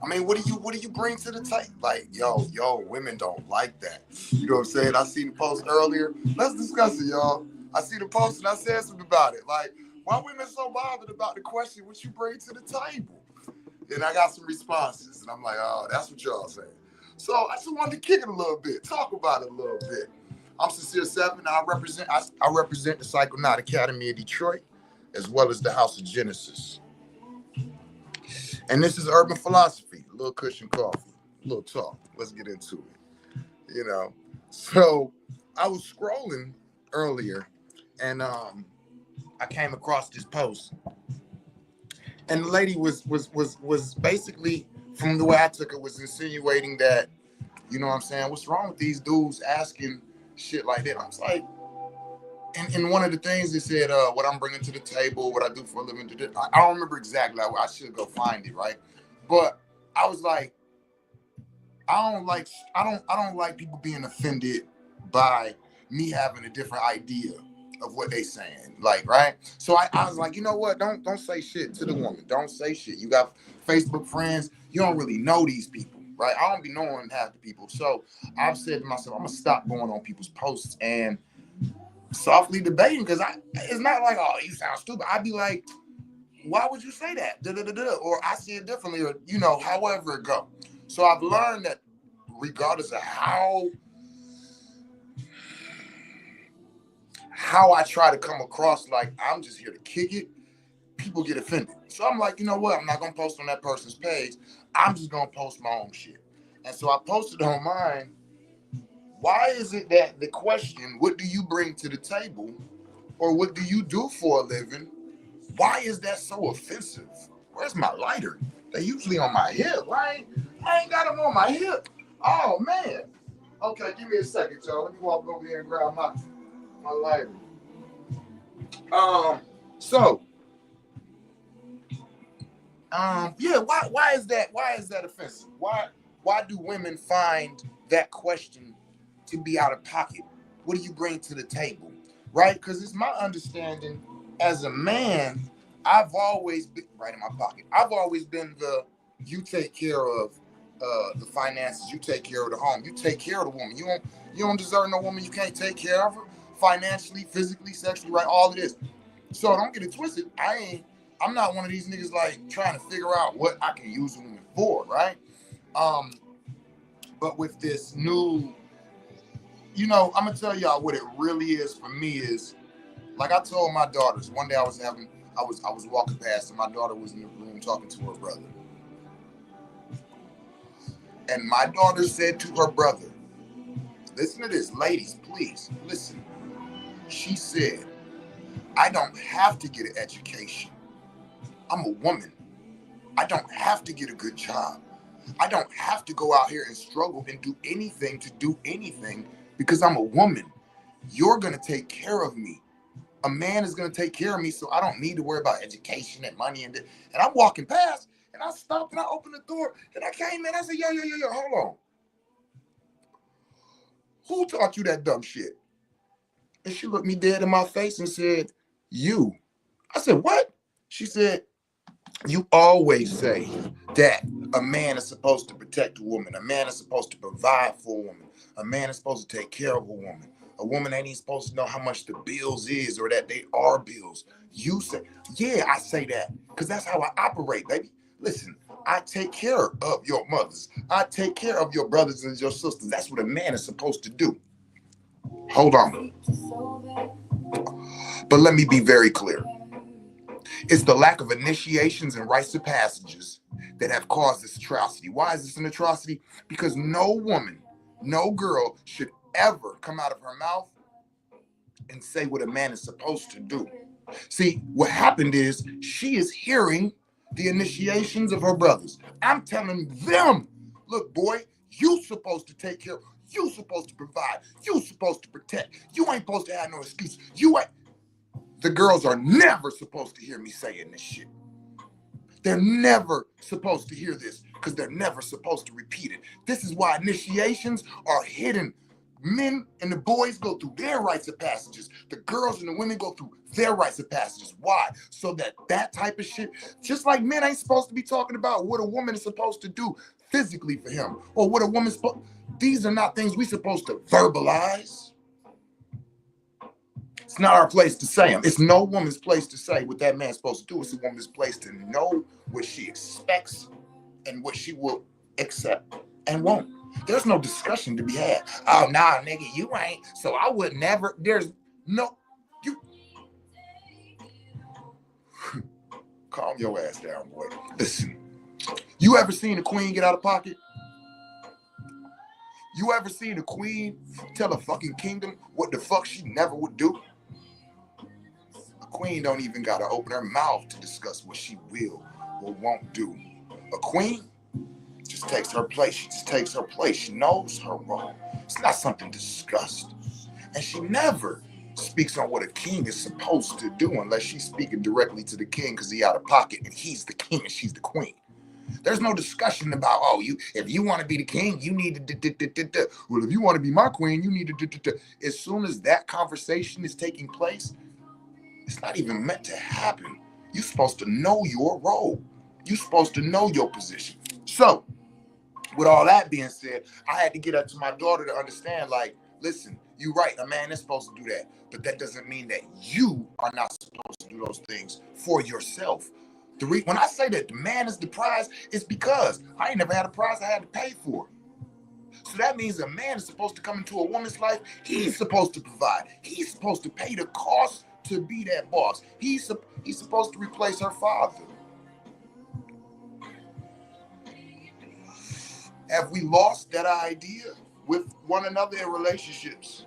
I mean, what do you bring to the table? Like, yo, women don't like that. You know what I'm saying? I seen the post earlier. Let's discuss it, y'all. I see the post and I said something about it. Like, why women so bothered about the question what you bring to the table? And I got some responses, and I'm like, oh, that's what y'all saying. So I just wanted to kick it a little bit, talk about it a little bit. I'm Sincere Seven. I represent the Psychonaut Academy of Detroit, as well as the House of Genesis. And this is urban philosophy, a little cushion coffee, a little talk. Let's get into it. So I was scrolling earlier, and I came across this post, and the lady was basically, from the way I took it, was insinuating that, you know what I'm saying, what's wrong with these dudes asking shit like that? I was like, and one of the things they said, what I'm bringing to the table, what I do for a living. I don't remember exactly. I should go find it, right? But I was like, I don't like people being offended by me having a different idea of what they saying, like, right? So I was like, you know what? Don't say shit to the woman. Don't say shit. You got Facebook friends. You don't really know these people, right? I don't be knowing half the people. So I've said to myself, I'm gonna stop going on people's posts and softly debating, because it's not like, oh, you sound stupid. I'd be like, why would you say that? Da, da, da, da. Or I see it differently, or however it go. So I've learned that regardless of how I try to come across like I'm just here to kick it, people get offended. So I'm like, you know what? I'm not gonna post on that person's page. I'm just gonna post my own shit. And so I posted on mine. Why is it that the question, what do you bring to the table, or what do you do for a living? Why is that so offensive? Where's my lighter? They usually on my hip, right? I ain't got them on my hip. Oh man. Okay, give me a second, y'all. Let me walk over here and grab my lighter. So yeah, why is that offensive? Why do women find that question to be out of pocket? What do you bring to the table? Right? Because it's my understanding as a man, I've always been right in my pocket. I've always been the you take care of the finances, you take care of the home, you take care of the woman. You don't deserve no woman you can't take care of her financially, physically, sexually, right? All of this. So don't get it twisted. I'm not one of these niggas like trying to figure out what I can use women for, right? But with this new, I'm gonna tell y'all what it really is for me is, like I told my daughters one day I was walking past and my daughter was in the room talking to her brother. And my daughter said to her brother, listen to this, ladies, please listen. She said, I don't have to get an education. I'm a woman. I don't have to get a good job. I don't have to go out here and struggle and do anything to do anything because I'm a woman. You're going to take care of me. A man is going to take care of me, so I don't need to worry about education and money. And I'm walking past, and I stopped, and I opened the door, and I came in. I said, yo, hold on. Who taught you that dumb shit? And she looked me dead in my face and said, you. I said, what? She said, you always say that a man is supposed to protect a woman. A man is supposed to provide for a woman. A man is supposed to take care of a woman. A woman ain't even supposed to know how much the bills is or that they are bills. You say, yeah, I say that because that's how I operate, baby. Listen, I take care of your mothers. I take care of your brothers and your sisters. That's what a man is supposed to do. Hold on. But let me be very clear. It's the lack of initiations and rites of passages that have caused this atrocity. Why is this an atrocity? Because no woman, no girl should ever come out of her mouth and say what a man is supposed to do. See, what happened is she is hearing the initiations of her brothers. I'm telling them, look, boy, you supposed to take care. You supposed to provide. You supposed to protect. You ain't supposed to have no excuse. You ain't. The girls are never supposed to hear me saying this shit. They're never supposed to hear this because they're never supposed to repeat it. This is why initiations are hidden. men and the boys go through their rites of passages. The girls and the women go through their rites of passages. Why? So that type of shit, just like men ain't supposed to be talking about what a woman is supposed to do physically for him, or what a woman's supposed. These are not things we're supposed to verbalize. It's not our place to say them. It's no woman's place to say what that man's supposed to do. It's a woman's place to know what she expects and what she will accept and won't. There's no discussion to be had. Oh, nah, nigga, you ain't. So I would never. There's no. You calm your ass down, boy. Listen. You ever seen a queen get out of pocket? You ever seen a queen tell a fucking kingdom what the fuck she never would do? A queen don't even gotta open her mouth to discuss what she will or won't do. A queen just takes her place. She just takes her place. She knows her role. It's not something discussed. And she never speaks on what a king is supposed to do unless she's speaking directly to the king because he out of pocket and he's the king and she's the queen. There's no discussion about, if you want to be the king, you need to. Well, if you want to be my queen, you need to. As soon as that conversation is taking place, it's not even meant to happen. You're supposed to know your role. You're supposed to know your position. So, with all that being said, I had to get up to my daughter to understand, like, listen, you're right, a man is supposed to do that. But that doesn't mean that you are not supposed to do those things for yourself. When I say that the man is the prize, it's because I ain't never had a prize I had to pay for. So that means a man is supposed to come into a woman's life. He's supposed to provide. He's supposed to pay the cost to be that boss. He's supposed to replace her father. Have we lost that idea with one another in relationships?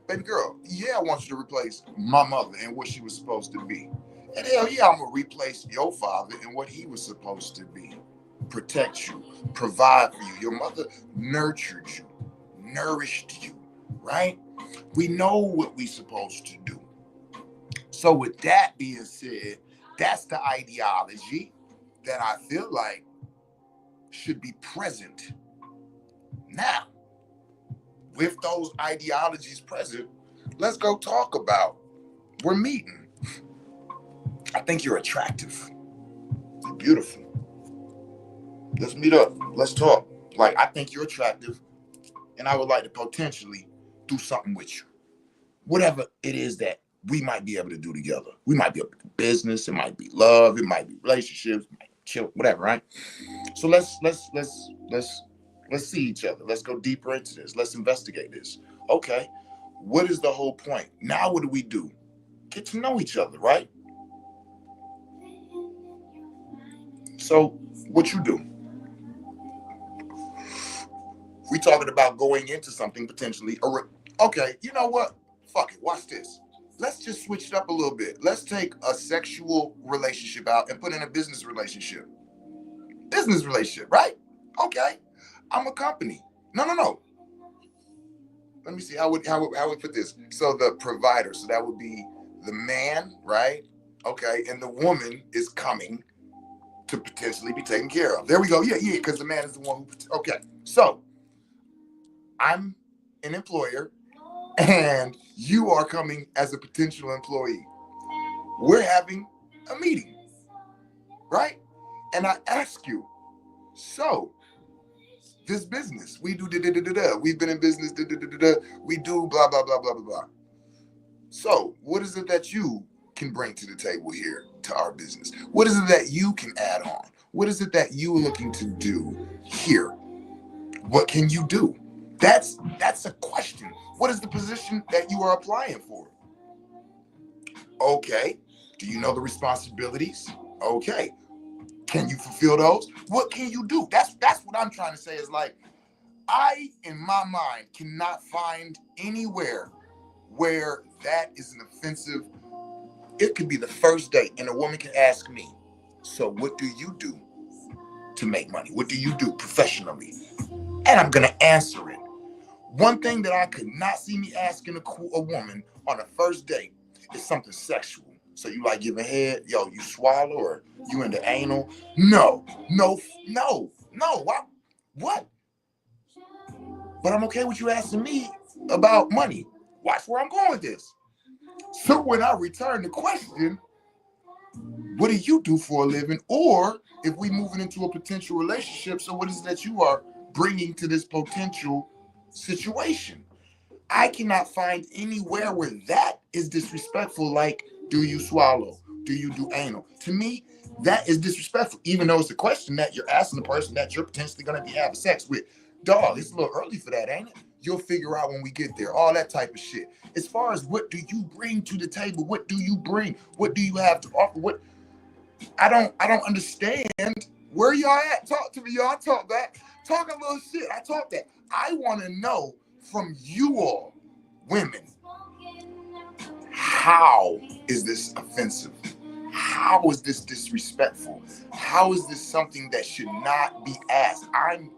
Baby girl, yeah, I want you to replace my mother and what she was supposed to be. And hell yeah, I'm going to replace your father and what he was supposed to be. Protect you, provide for you. Your mother nurtured you, nourished you, right? We know what we're supposed to do. So with that being said, that's the ideology that I feel like should be present. Now, with those ideologies present, let's go talk about, we're meeting. I think you're attractive. You're beautiful. Let's meet up. Let's talk. Like, I think you're attractive, and I would like to potentially do something with you. Whatever it is that we might be able to do together. We might be able to do business. It might be love. It might be relationships. It might be chill. Whatever, right? So let's see each other. Let's go deeper into this. Let's investigate this. Okay. What is the whole point? Now, what do? Get to know each other, right? So, what you do? We talking about going into something potentially. Okay, you know what? Fuck it. Watch this. Let's just switch it up a little bit. Let's take a sexual relationship out and put in a business relationship. Business relationship, right? Okay. I'm a company. No. Let me see how we put this. So the provider. So that would be the man, right? Okay, and the woman is coming to potentially be taken care of. There we go. Yeah, because the man is the one who. Okay, so I'm an employer, and you are coming as a potential employee. We're having a meeting, right? And I ask you, so this business, we do da-da-da-da-da. We've been in business, da-da-da-da-da. We do blah, blah, blah, blah, blah, blah. So what is it that you can bring to the table here to our business? What is it that you can add on? What is it that you're looking to do here? What can you do? That's a question. What is the position that you are applying for? Okay. Do you know the responsibilities? Okay. Can you fulfill those? What can you do? That's what I'm trying to say is like, I, in my mind, cannot find anywhere where that is an offensive. It could be the first date and a woman can ask me, so what do you do to make money? What do you do professionally? And I'm going to answer it. One thing that I could not see me asking a woman on a first date is something sexual. So you like giving head? Yo, you swallow or you into anal? No. What? But I'm okay with you asking me about money. Watch where I'm going with this. So when I return the question, what do you do for a living? Or if we moving into a potential relationship, so what is it that you are bringing to this potential situation? I cannot find anywhere where that is disrespectful. Like, do you swallow? Do you do anal? To me, that is disrespectful, even though it's a question that you're asking the person that you're potentially going to be having sex with. Dog, it's a little early for that, ain't it? You'll figure out when we get there, all that type of shit. As far as what do you bring to the table? What do you bring? What do you have to offer? What I don't understand where y'all at. Talk to me, y'all. Talk back. Talk a little shit. I talk that. I want to know from you all, women, how is this offensive? How is this disrespectful? How is this something that should not be asked? I'm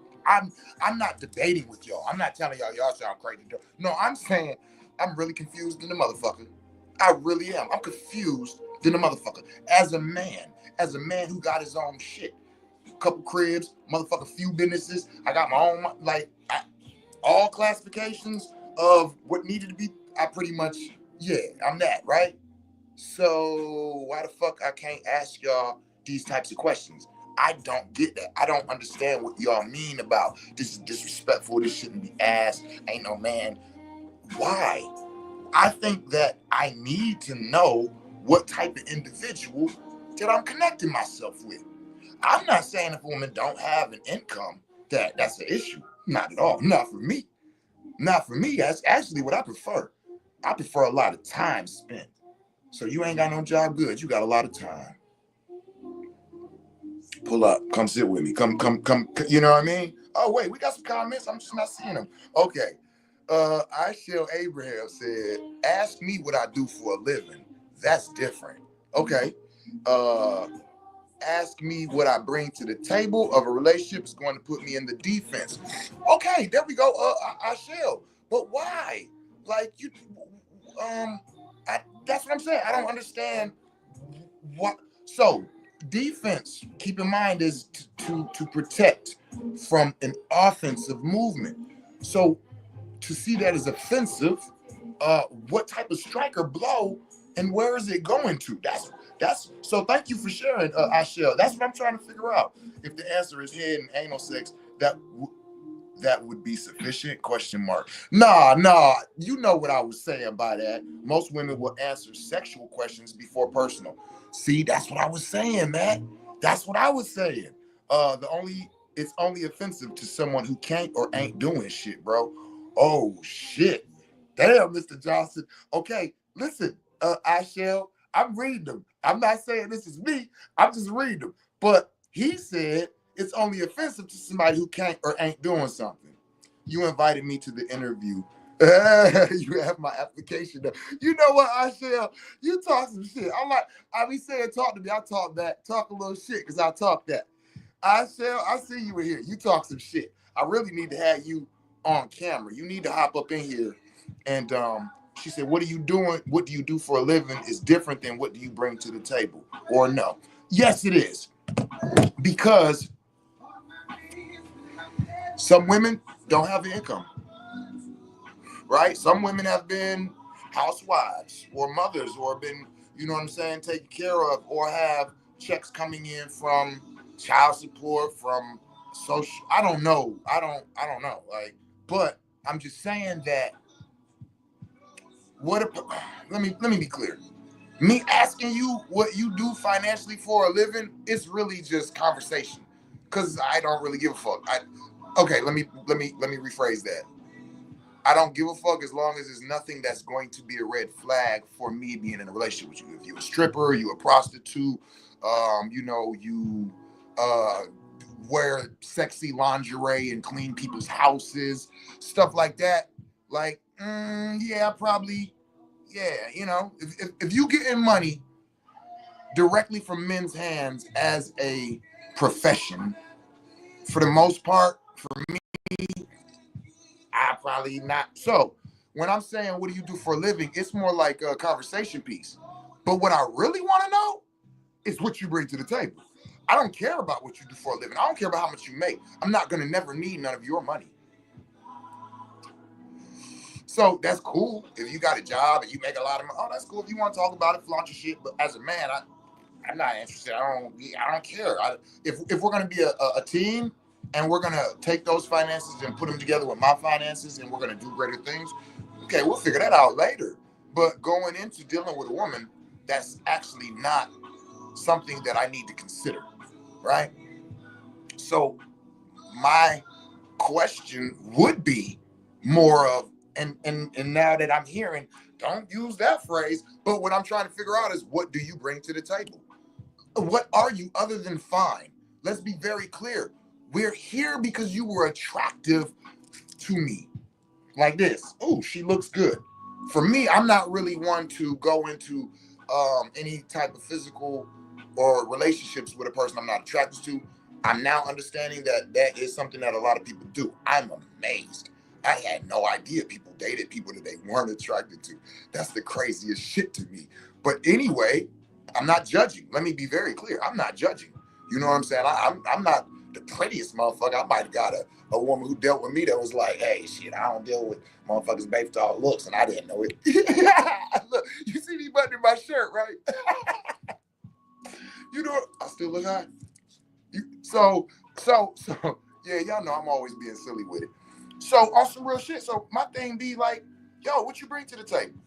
not debating with y'all. I'm not telling y'all sound crazy. No, I'm saying I'm really confused in the motherfucker. I really am. I'm confused in the motherfucker. As a man who got his own shit, couple cribs, motherfucker, few businesses. I got my own, all classifications of what needed to be. I pretty much, yeah, I'm that, right? So why the fuck I can't ask y'all these types of questions? I don't get that. I don't understand what y'all mean about this is disrespectful. This shouldn't be asked. Ain't no man. Why? I think that I need to know what type of individual that I'm connecting myself with. I'm not saying if a woman don't have an income that's an issue. Not at all. Not for me. Not for me. That's actually what I prefer. I prefer a lot of time spent. So you ain't got no job, good. You got a lot of time. Pull up. Come sit with me. Come. You know what I mean? Oh, wait. We got some comments. I'm just not seeing them. Okay. Ishel Abraham said, ask me what I do for a living. That's different. Okay. Ask me what I bring to the table of a relationship is going to put me in the defense. Okay, there we go. Ishel. But why? Like you that's what I'm saying. I don't understand what. So defense, keep in mind, is to protect from an offensive movement. So to see that as offensive, what type of striker blow and where is it going to? That's so. Thank you for sharing, Ashel. That's what I'm trying to figure out. If the answer is head and anal sex, that would be sufficient? Question mark. Nah. You know what I was saying by that. Most women will answer sexual questions before personal. See, that's what I was saying, man. That's what I was saying. It's only offensive to someone who can't or ain't doing shit, bro. Oh shit. Damn, Mr. Johnson. Okay, listen, Ashel, I'm reading them. I'm not saying this is me. I'm just reading them. But he said it's only offensive to somebody who can't or ain't doing something. You invited me to the interview. You have my application. You know what, Ashel? You talk some shit. I be saying talk to me. I talk back. Talk a little shit because I talk that. Ashel, I see you in here. You talk some shit. I really need to have you on camera. You need to hop up in here. And she said, what are you doing? What do you do for a living is different than what do you bring to the table? Or no? Yes, it is. Because some women don't have an income, right? Some women have been housewives or mothers or been, you know what I'm saying, taken care of or have checks coming in from child support, from social. I don't know. I don't know. Like, but I'm just saying that what if, let me be clear. Me asking you what you do financially for a living, it's really just conversation. Cause I don't really give a fuck. Okay, let me rephrase that. I don't give a fuck as long as there's nothing that's going to be a red flag for me being in a relationship with you. If you're a stripper, you a prostitute, you wear sexy lingerie and clean people's houses, stuff like that. Like, yeah, probably, yeah, if you getting money directly from men's hands as a profession, for the most part, for me, I probably not. So when I'm saying, what do you do for a living? It's more like a conversation piece. But what I really want to know is what you bring to the table. I don't care about what you do for a living. I don't care about how much you make. I'm not going to never need none of your money. So that's cool. If you got a job and you make a lot of money, oh, that's cool. If you want to talk about it, flaunt your shit. But as a man, I'm not interested. I don't care. If we're gonna be a team and we're gonna take those finances and put them together with my finances and we're gonna do greater things, okay, we'll figure that out later. But going into dealing with a woman, that's actually not something that I need to consider, right? So my question would be more of, and now that I'm hearing, don't use that phrase, but what I'm trying to figure out is, what do you bring to the table? What are you other than fine? Let's be very clear. We're here because you were attractive to me. Like this. Oh, she looks good. For me, I'm not really one to go into any type of physical or relationships with a person I'm not attracted to. I'm now understanding that that is something that a lot of people do. I'm amazed. I had no idea people dated people that they weren't attracted to. That's the craziest shit to me. But anyway, I'm not judging. Let me be very clear. I'm not judging. You know what I'm saying? I'm not the prettiest motherfucker. I might have got a woman who dealt with me that was like, hey, shit, I don't deal with motherfuckers based off looks, and I didn't know it. Look, you see me buttoning my shirt, right? You know, I still look hot. So, yeah, y'all know I'm always being silly with it. So, on some real shit, so my thing be like, yo, what you bring to the table?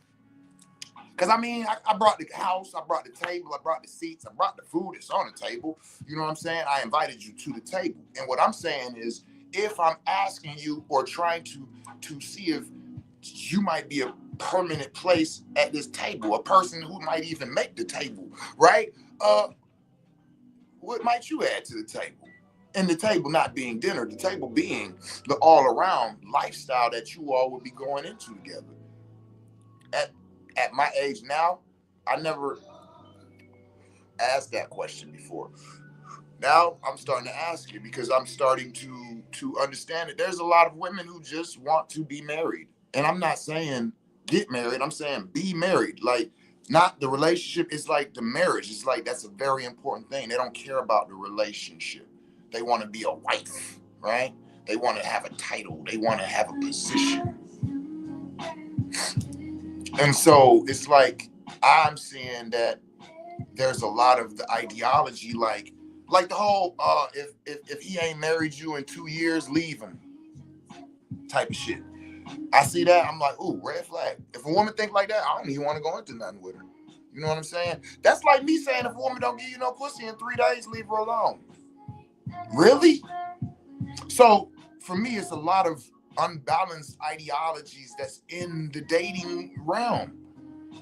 Because, I mean, I brought the house, I brought the table, I brought the seats, I brought the food that's on the table. You know what I'm saying? I invited you to the table. And what I'm saying is, if I'm asking you or trying to see if you might be a permanent place at this table, a person who might even make the table, right? What might you add to the table? And the table not being dinner, the table being the all-around lifestyle that you all would be going into together. At my age now, I never asked that question before. Now I'm starting to ask it because I'm starting to understand that there's a lot of women who just want to be married. And I'm not saying get married, I'm saying be married. Like, not the relationship, it's like the marriage. It's like that's a very important thing. They don't care about the relationship. They want to be a wife, right? They want to have a title. They want to have a position. And so it's like I'm seeing that there's a lot of the ideology, like the whole if he ain't married you in 2 years, leave him type of shit. I see that, I'm like, ooh, red flag. If a woman think like that, I don't even want to go into nothing with her. You know what I'm saying? That's like me saying if a woman don't give you no pussy in 3 days, leave her alone. Really? So for me, it's a lot of unbalanced ideologies that's in the dating realm.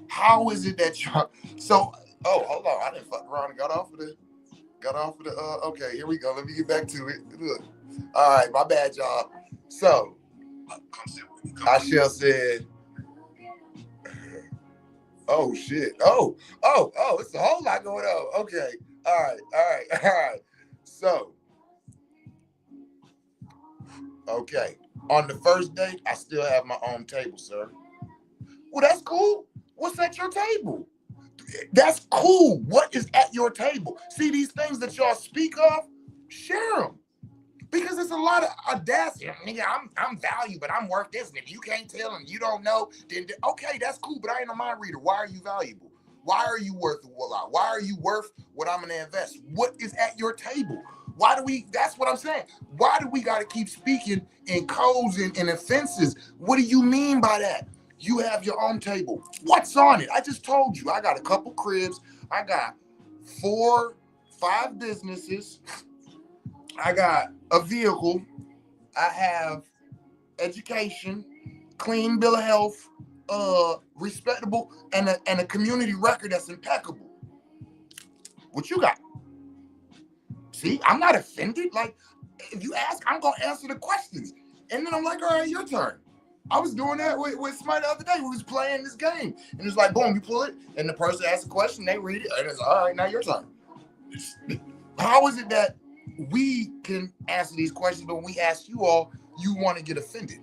How is it that you're so? Oh, hold on, I didn't fuck around and got off of the. Okay, here we go. Let me get back to it. Look. All right, my bad, y'all. So I shall said, oh shit. Oh, it's a whole lot going on. Okay. All right. So, okay. On the first date, I still have my own table, sir. Well, that's cool. What's at your table? That's cool. What is at your table? See, these things that y'all speak of, share them. Because it's a lot of audacity. Nigga, I'm valuable, but I'm worth this. And if you can't tell and you don't know, then okay, that's cool. But I ain't a mind reader. Why are you valuable? Why are you worth a lot? Why are you worth what I'm gonna invest? What is at your table? Why do we? That's what I'm saying. Why do we gotta keep speaking in codes and offenses? What do you mean by that? You have your own table. What's on it? I just told you. I got a couple cribs. I got 5 businesses. I got a vehicle. I have education, clean bill of health, respectable, and a community record that's impeccable. What you got? See, I'm not offended. Like, if you ask, I'm gonna answer the questions. And then I'm like, all right, your turn. I was doing that with somebody the other day. We was playing this game. And it's like, boom, you pull it, and the person asks a question, they read it, and it's all right, now your turn. How is it that we can answer these questions, but when we ask you all, you want to get offended?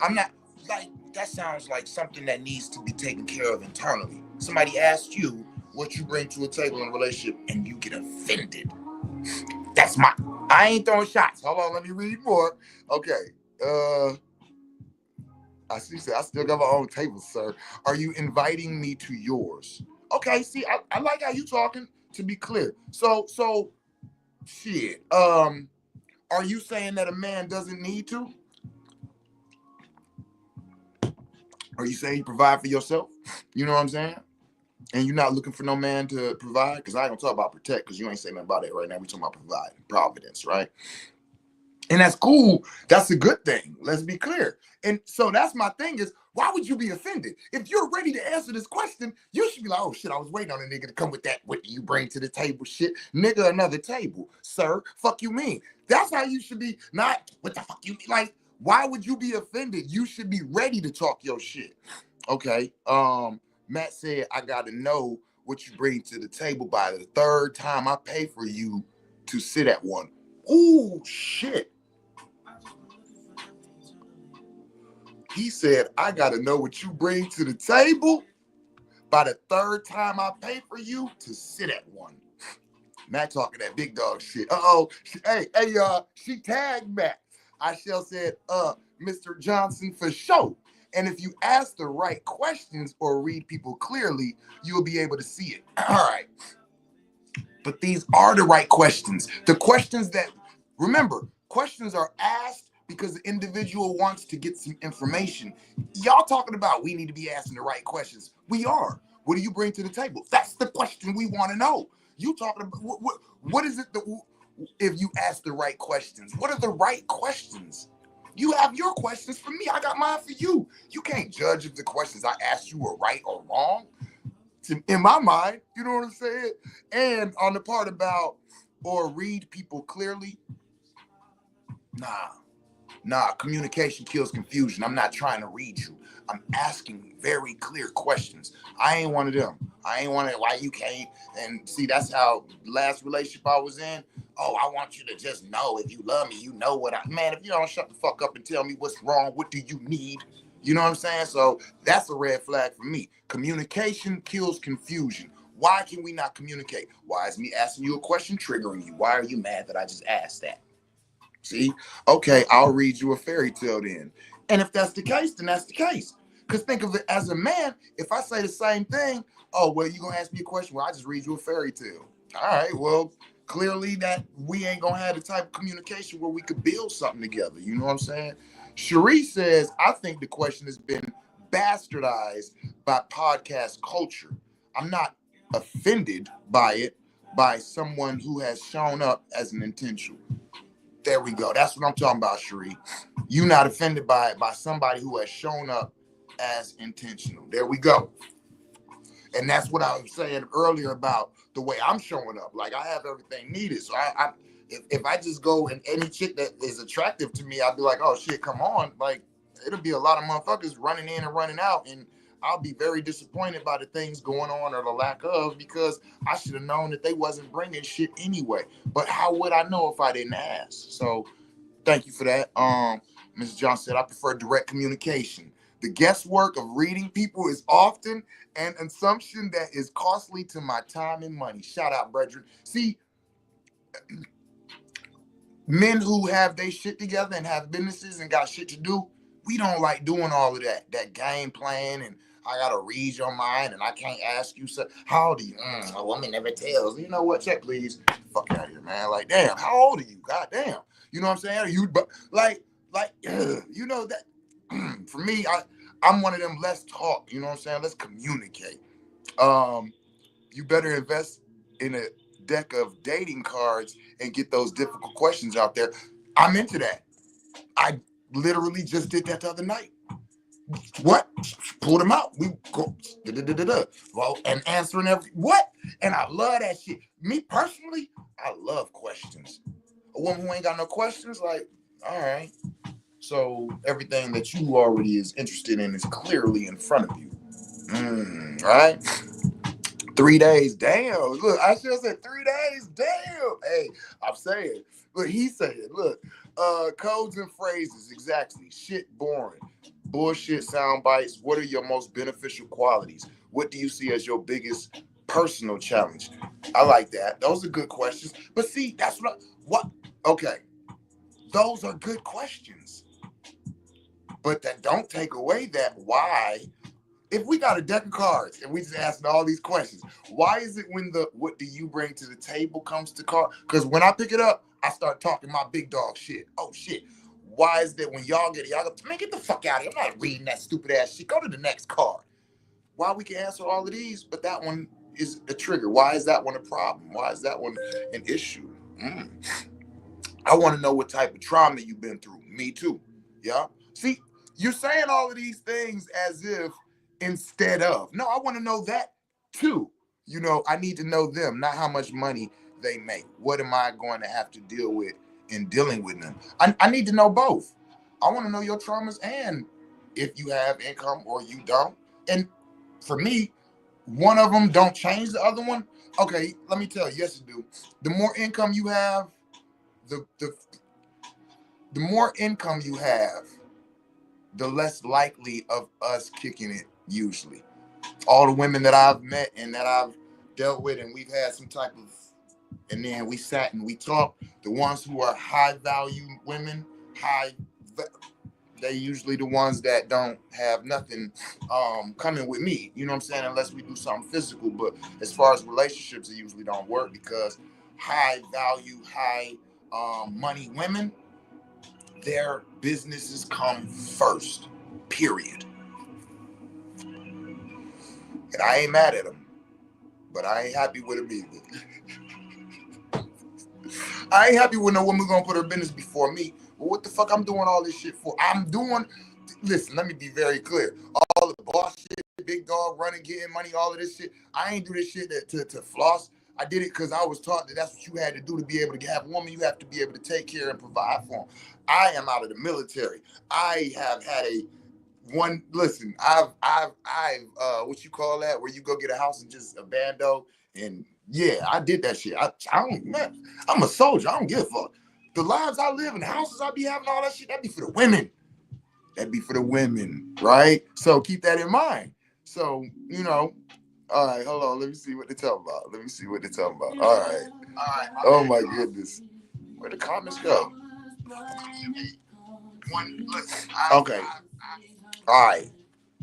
I'm not, like, that sounds like something that needs to be taken care of internally. Somebody asks you what you bring to a table in a relationship, and you get offended. I ain't throwing shots. Hold on, let me read more. Okay. She said, I still got my own table, sir. Are you inviting me to yours? Okay, see, I like how you talking, to be clear. So shit. Are you saying that a man doesn't need to? Are you saying you provide for yourself? You know what I'm saying? And you're not looking for no man to provide? Because I ain't gonna talk about protect, because you ain't saying nothing about that right now. We talking about provide, providence, right? And that's cool. That's a good thing. Let's be clear. And so that's my thing is, why would you be offended? If you're ready to answer this question, you should be like, oh shit, I was waiting on a nigga to come with that. What do you bring to the table shit? Nigga, another table. Sir, fuck you mean? That's how you should be, not what the fuck you mean? Like, why would you be offended? You should be ready to talk your shit. Okay. Matt said, I gotta know what you bring to the table by the third time I pay for you to sit at one. Ooh, shit. He said, I got to know what you bring to the table by the third time I pay for you to sit at one. Matt talking that big dog shit. Uh-oh. Hey, y'all. She tagged Matt. I shall said, Mr. Johnson for sure. And if you ask the right questions or read people clearly, you'll be able to see it. All right. But these are the right questions. The questions that, remember, questions are asked because the individual wants to get some information. Y'all talking about we need to be asking the right questions. We are. What do you bring to the table? That's the question we want to know. You talking about, what is it that, if you ask the right questions? What are the right questions? You have your questions for me. I got mine for you. You can't judge if the questions I asked you are right or wrong. In my mind, you know what I'm saying? And on the part about or read people clearly, nah, communication kills confusion. I'm not trying to read you. I'm asking very clear questions. I ain't one of them. I ain't one of why you can't. And see, that's how last relationship I was in. Oh, I want you to just know if you love me, you know what man, if you don't shut the fuck up and tell me what's wrong, what do you need? You know what I'm saying? So that's a red flag for me. Communication kills confusion. Why can we not communicate? Why is me asking you a question triggering you? Why are you mad that I just asked that? See? Okay, I'll read you a fairy tale then. And if that's the case, then that's the case. Because think of it as a man, if I say the same thing, oh, well, you're going to ask me a question? Well, I just read you a fairy tale. All right, well, clearly that we ain't going to have the type of communication where we could build something together. You know what I'm saying? Cherie says, I think the question has been bastardized by podcast culture. I'm not offended by it, by someone who has shown up as an intentional. There we go. That's what I'm talking about, Cherie. You not offended by it, by somebody who has shown up as intentional. There we go. And that's what I was saying earlier about the way I'm showing up. Like I have everything needed. So if I just go and any chick that is attractive to me, I'll be like, oh shit, come on. Like it'll be a lot of motherfuckers running in and running out, and I'll be very disappointed by the things going on or the lack of, because I should have known that they wasn't bringing shit anyway. But how would I know if I didn't ask? So thank you for that. Ms. Johnson said, I prefer direct communication. The guesswork of reading people is often an assumption that is costly to my time and money. Shout out, brethren. See, men who have their shit together and have businesses and got shit to do, we don't like doing all of that game plan, and I gotta read your mind and I can't ask you, so how old are you? A woman never tells. You know what? Check, please. Fuck out of here, man. Like, damn, how old are you? God damn. You know what I'm saying? Are you, but like, you know that for me, I'm one of them. Let's talk. You know what I'm saying? Let's communicate. You better invest in a deck of dating cards and get those difficult questions out there. I'm into that. I literally just did that the other night. What? Pulled them out. We go well, and answering every what? And I love that shit. Me personally, I love questions. A woman who ain't got no questions, like, all right. So everything that you already is interested in is clearly in front of you. Right? 3 days, damn. Look, I should have said 3 days, damn. Hey, I'm saying, look, he said, look, codes and phrases, exactly. Shit boring. Bullshit sound bites. What are your most beneficial qualities? What do you see as your biggest personal challenge? I like that. Those are good questions. But see, that's what okay. Those are good questions. But that don't take away that why, if we got a deck of cards and we just asking all these questions, why is it when the what do you bring to the table comes to card? Because when I pick it up, I start talking my big dog shit. Oh shit. Why is that when y'all get it, y'all go, man, get the fuck out of here. I'm not reading that stupid ass shit. Go to the next card. Why we can answer all of these, but that one is a trigger. Why is that one a problem? Why is that one an issue? I want to know what type of trauma you've been through. Me too. Yeah. See, you're saying all of these things as if instead of. No, I want to know that too. I need to know them, not how much money they make. What am I going to have to deal with in dealing with them? I need to know both. I want to know your traumas and if you have income or you don't. And for me, one of them don't change the other one. Okay, let me tell you, yes, it do. The more income you have, the more income you have, the less likely of us kicking it usually. All the women that I've met and that I've dealt with and we've had some type of, and then we sat and we talked, the ones who are high value women, they usually the ones that don't have nothing coming with me, you know what I'm saying, unless we do something physical. But as far as relationships, it usually don't work because high value, high money women, their businesses come first, period. And I ain't mad at them, but I ain't happy with them either. I ain't happy with no woman gonna put her business before me. Well, what the fuck I'm doing all this shit for? Listen, let me be very clear. All the boss shit, big dog running, getting money, all of this shit. I ain't do this shit to floss. I did it because I was taught that that's what you had to do to be able to have a woman. You have to be able to take care and provide for them. I am out of the military. I have had I've what you call that, where you go get a house and just abandon, and yeah, I did that shit. I don't, man, I'm a soldier. I don't give a fuck. The lives I live and the houses I be having, all that shit, that be for the women. That be for the women, right? So keep that in mind. So, all right, hold on. Let me see what they're talking about. All right. Oh my goodness. Where'd the comments go? Okay. All right.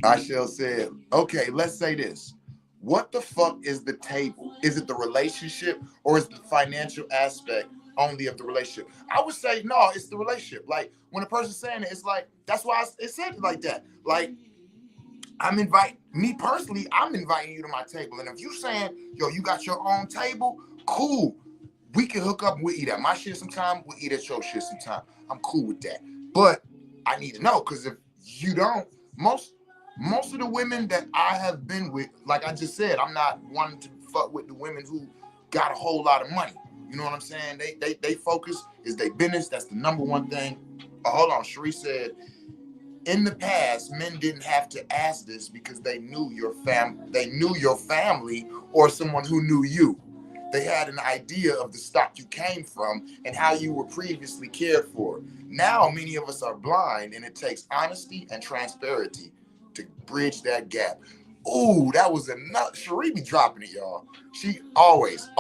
I shall say, okay, let's say this. What the fuck is the table? Is it the relationship or is it the financial aspect only of the relationship? I would say, no, it's the relationship. Like, when a person's saying it, it's like, that's why it said it like that. Like, I'm inviting you to my table. And if you saying, yo, you got your own table, cool. We can hook up and we'll eat at my shit sometime. We'll eat at your shit sometime. I'm cool with that. But I need to know, because if you don't, most of the women that I have been with, like I just said, I'm not wanting to fuck with the women who got a whole lot of money. You know what I'm saying? They focus is their business. That's the number one thing. Hold on, Cherie said, in the past, men didn't have to ask this because they knew your family or someone who knew you. They had an idea of the stock you came from and how you were previously cared for. Now, many of us are blind, and it takes honesty and transparency to bridge that gap. Ooh, that was enough. Cherie be dropping it, y'all. She always,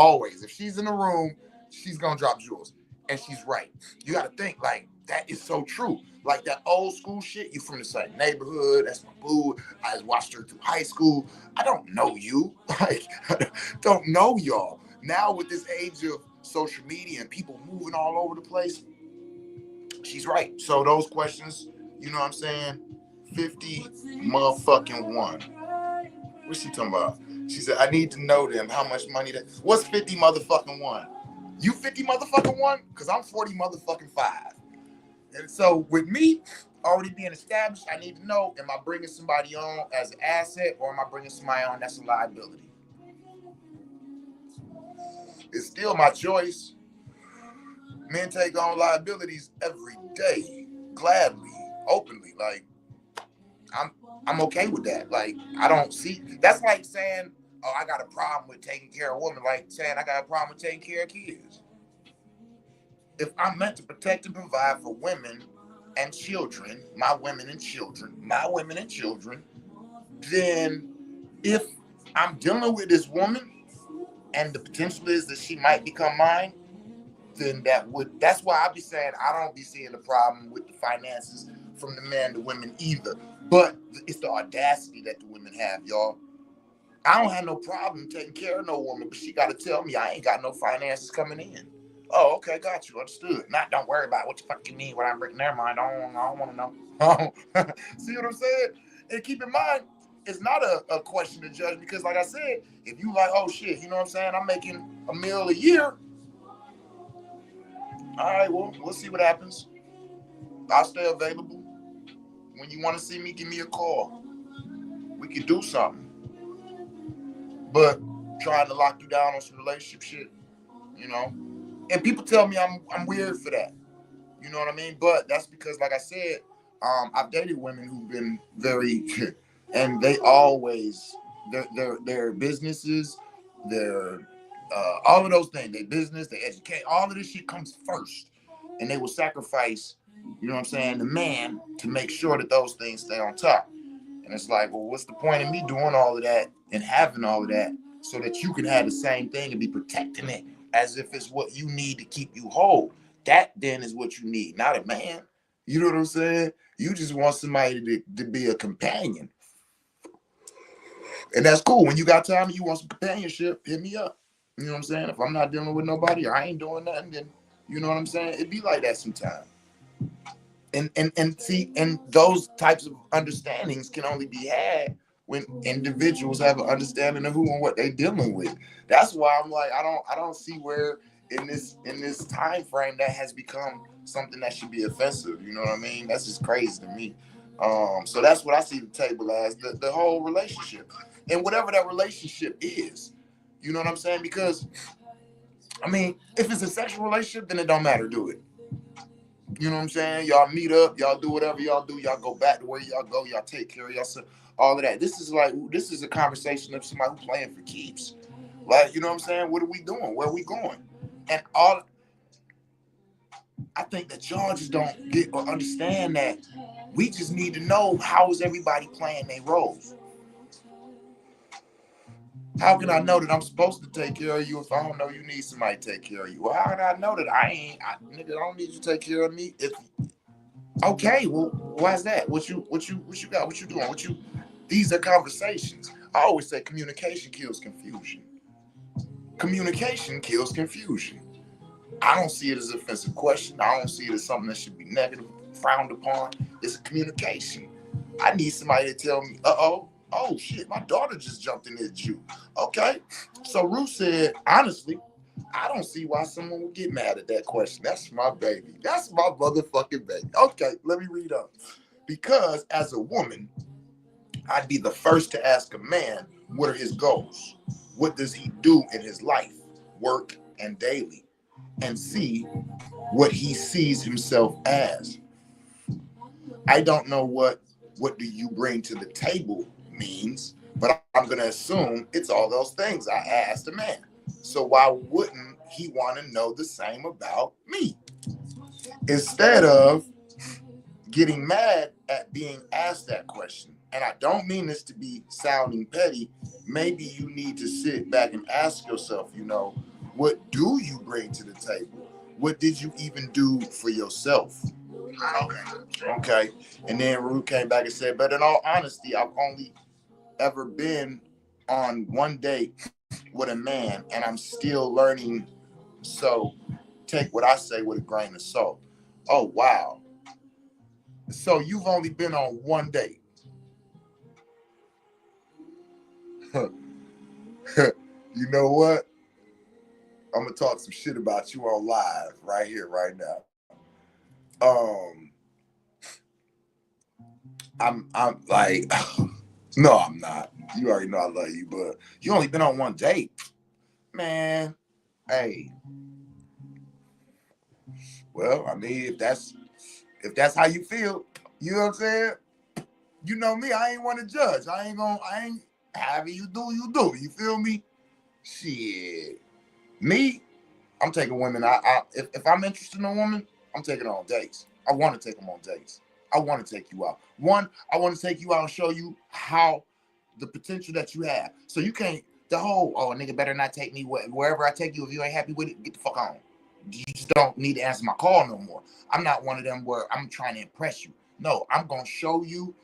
if she's in the room, she's gonna drop jewels. And she's right. You gotta think, like, that is so true. Like that old school shit, you from the same neighborhood, that's my boo. I watched her through high school. I don't know you. Like, I don't know y'all. Now with this age of social media and people moving all over the place, she's right. So those questions, you know what I'm saying? 50 motherfucking one. What's she talking about? She said, I need to know them. How much money that? What's 50 motherfucking one? You 50 motherfucking one? Because I'm 40 motherfucking 5. And so with me already being established, I need to know, am I bringing somebody on as an asset or am I bringing somebody on that's a liability? It's still my choice. Men take on liabilities every day, gladly, openly. Like, I'm okay with that. Like, I don't see, that's like saying, oh, I got a problem with taking care of a woman, like saying I got a problem with taking care of kids. If I'm meant to protect and provide for women and children, my women and children, then if I'm dealing with this woman and the potential is that she might become mine, then that's why I be saying I don't be seeing the problem with the finances from the man to women either. But it's the audacity that the women have, y'all. I don't have no problem taking care of no woman, but she got to tell me I ain't got no finances coming in. Oh, okay, got you, understood. Not, don't worry about it. What the fuck you mean? What I'm breaking their mind? I don't want to know. See what I'm saying? And keep in mind, it's not a question to judge because, like I said, if you like, oh shit, you know what I'm saying? I'm making $1 million a year. All right, well, we'll see what happens. I'll stay available. When you want to see me, give me a call. We can do something. But trying to lock you down on some relationship shit, you know. And people tell me I'm weird for that. You know what I mean? But that's because, like I said, I've dated women who've been very, and they always their businesses, their all of those things, their business, their education, all of this shit comes first, and they will sacrifice, you know what I'm saying, the man to make sure that those things stay on top. And it's like, well, what's the point of me doing all of that and having all of that so that you can have the same thing and be protecting it as if it's what you need to keep you whole? That then is what you need, not a man. You know what I'm saying? You just want somebody to be a companion. And that's cool. When you got time and you want some companionship, hit me up. You know what I'm saying? If I'm not dealing with nobody or I ain't doing nothing, then you know what I'm saying? It'd be like that sometimes. And see, and those types of understandings can only be had when individuals have an understanding of who and what they're dealing with. That's why I'm like, I don't see where in this time frame that has become something that should be offensive. You know what I mean? That's just crazy to me. So that's what I see the table as, the whole relationship. And whatever that relationship is. You know what I'm saying? Because I mean, if it's a sexual relationship, then it don't matter, do it. You know what I'm saying? Y'all meet up, y'all do whatever y'all do, y'all go back to where y'all go, y'all take care of yourself, all of that. This is a conversation of somebody who's playing for keeps. Like, you know what I'm saying? What are we doing? Where are we going? And I think that y'all just don't get or understand that we just need to know how is everybody playing their roles. How can I know that I'm supposed to take care of you if I don't know you need somebody to take care of you? Well, how can I know that nigga, I don't need you to take care of me? Okay, well, why's that? What you got? What you doing? These are conversations. I always say communication kills confusion. Communication kills confusion. I don't see it as an offensive question. I don't see it as something that should be negative, frowned upon. It's a communication. I need somebody to tell me, oh shit, my daughter just jumped in this Jew. Okay. So Ruth said, honestly, I don't see why someone would get mad at that question. That's my baby. That's my motherfucking baby. Okay, let me read up. Because as a woman, I'd be the first to ask a man, what are his goals? What does he do in his life, work, and daily? And see what he sees himself as. I don't know what do you bring to the table means, but I'm going to assume it's all those things I asked a man. So why wouldn't he want to know the same about me? Instead of getting mad at being asked that question, and I don't mean this to be sounding petty, maybe you need to sit back and ask yourself, what do you bring to the table? What did you even do for yourself? Okay. And then Ruth came back and said, but in all honesty, I've only ever been on one date with a man and I'm still learning. So take what I say with a grain of salt. Oh, wow. So you've only been on one date. You know what? I'm gonna talk some shit about you on live right here, right now. I'm like, no, I'm not. You already know I love you, but you only been on one date, man. Hey, well, I mean, if that's how you feel, you know what I'm saying? You know me, I ain't want to judge. I ain't having you do, you do. You feel me? Shit. Me, I'm taking women. If I'm interested in a woman, I'm taking her on dates. I want to take them on dates. I want to take you out. One, I want to take you out and show you how the potential that you have. So you can't, the whole, oh, a nigga better not take me wherever I take you. If you ain't happy with it, get the fuck on. You just don't need to answer my call no more. I'm not one of them where I'm trying to impress you. No, I'm gonna show you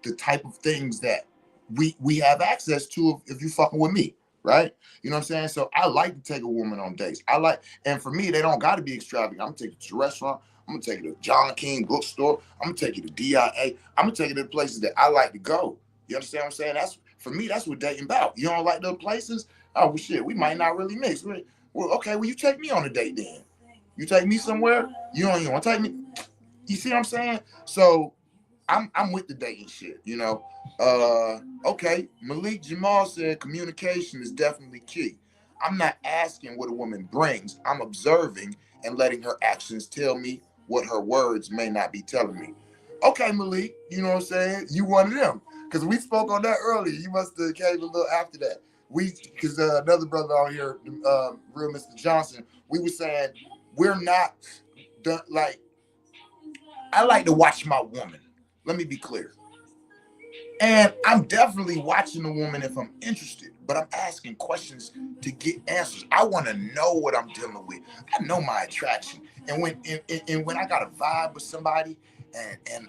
the type of things that we have access to if you fucking with me, right? You know what I'm saying? So I like to take a woman on dates. I like, and for me, they don't got to be extravagant. I'm gonna take you to the restaurant. I'm gonna take you to John King bookstore. I'm gonna take you to DIA. I'm gonna take you to the places that I like to go. You understand what I'm saying? That's for me. That's what dating about. You don't like those places? Oh well, shit. We might not really mix. Well, okay. Well, you take me on a date then. You take me somewhere. You don't even want to take me. You see what I'm saying? So I'm with the dating shit, you know. Okay, Malik Jamal said communication is definitely key. I'm not asking what a woman brings. I'm observing and letting her actions tell me what her words may not be telling me. Okay, Malik, you know what I'm saying? You one of them. Because we spoke on that earlier. You must have came a little after that. Because another brother out here, real Mr. Johnson, we were saying we're not done, like, I like to watch my woman. Let me be clear. And I'm definitely watching a woman if I'm interested, but I'm asking questions to get answers. I want to know what I'm dealing with. I know my attraction. And when I got a vibe with somebody, and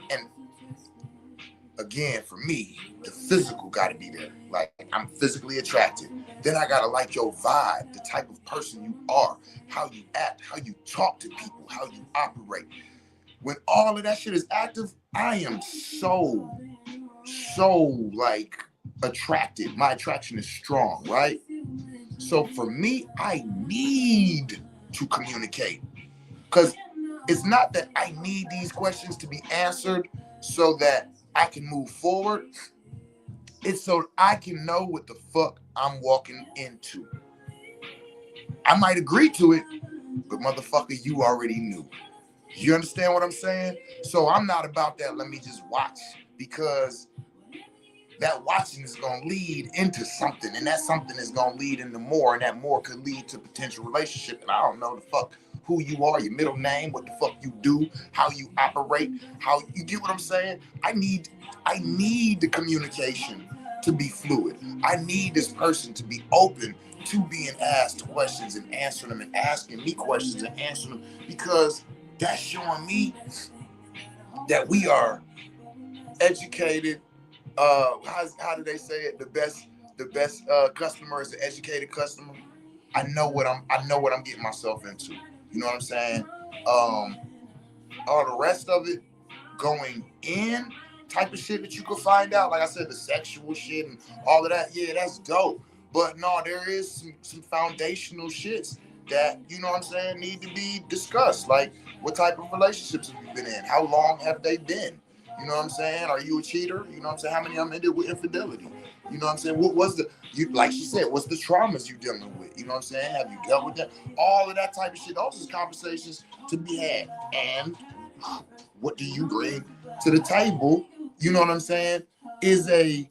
again, for me, the physical got to be there. Like I'm physically attracted. Then I got to like your vibe, the type of person you are, how you act, how you talk to people, how you operate. When all of that shit is active, I am so like attracted. My attraction is strong, right? So for me, I need to communicate because it's not that I need these questions to be answered so that I can move forward. It's so I can know what the fuck I'm walking into. I might agree to it, but motherfucker, you already knew. You understand what I'm saying? So I'm not about that. Let me just watch because that watching is going to lead into something, and that something is going to lead into more, and that more could lead to potential relationship. And I don't know the fuck who you are, your middle name, what the fuck you do, how you operate, how you get what I'm saying. I need the communication to be fluid. I need this person to be open to being asked questions and answering them, and asking me questions and answering them, because that's showing me that we are educated. How do they say it? The best customer is the educated customer. I know what I'm getting myself into. You know what I'm saying? All the rest of it, going in type of shit that you could find out, like I said, the sexual shit and all of that. Yeah, that's dope. But no, there is some foundational shits that, you know what I'm saying, need to be discussed. Like, what type of relationships have you been in? How long have they been? You know what I'm saying? Are you a cheater? You know what I'm saying? How many of them ended with infidelity? You know what I'm saying? What was like she said, what's the traumas you dealing with? You know what I'm saying? Have you dealt with that? All of that type of shit. Those is conversations to be had. And what do you bring to the table? You know what I'm saying? Is a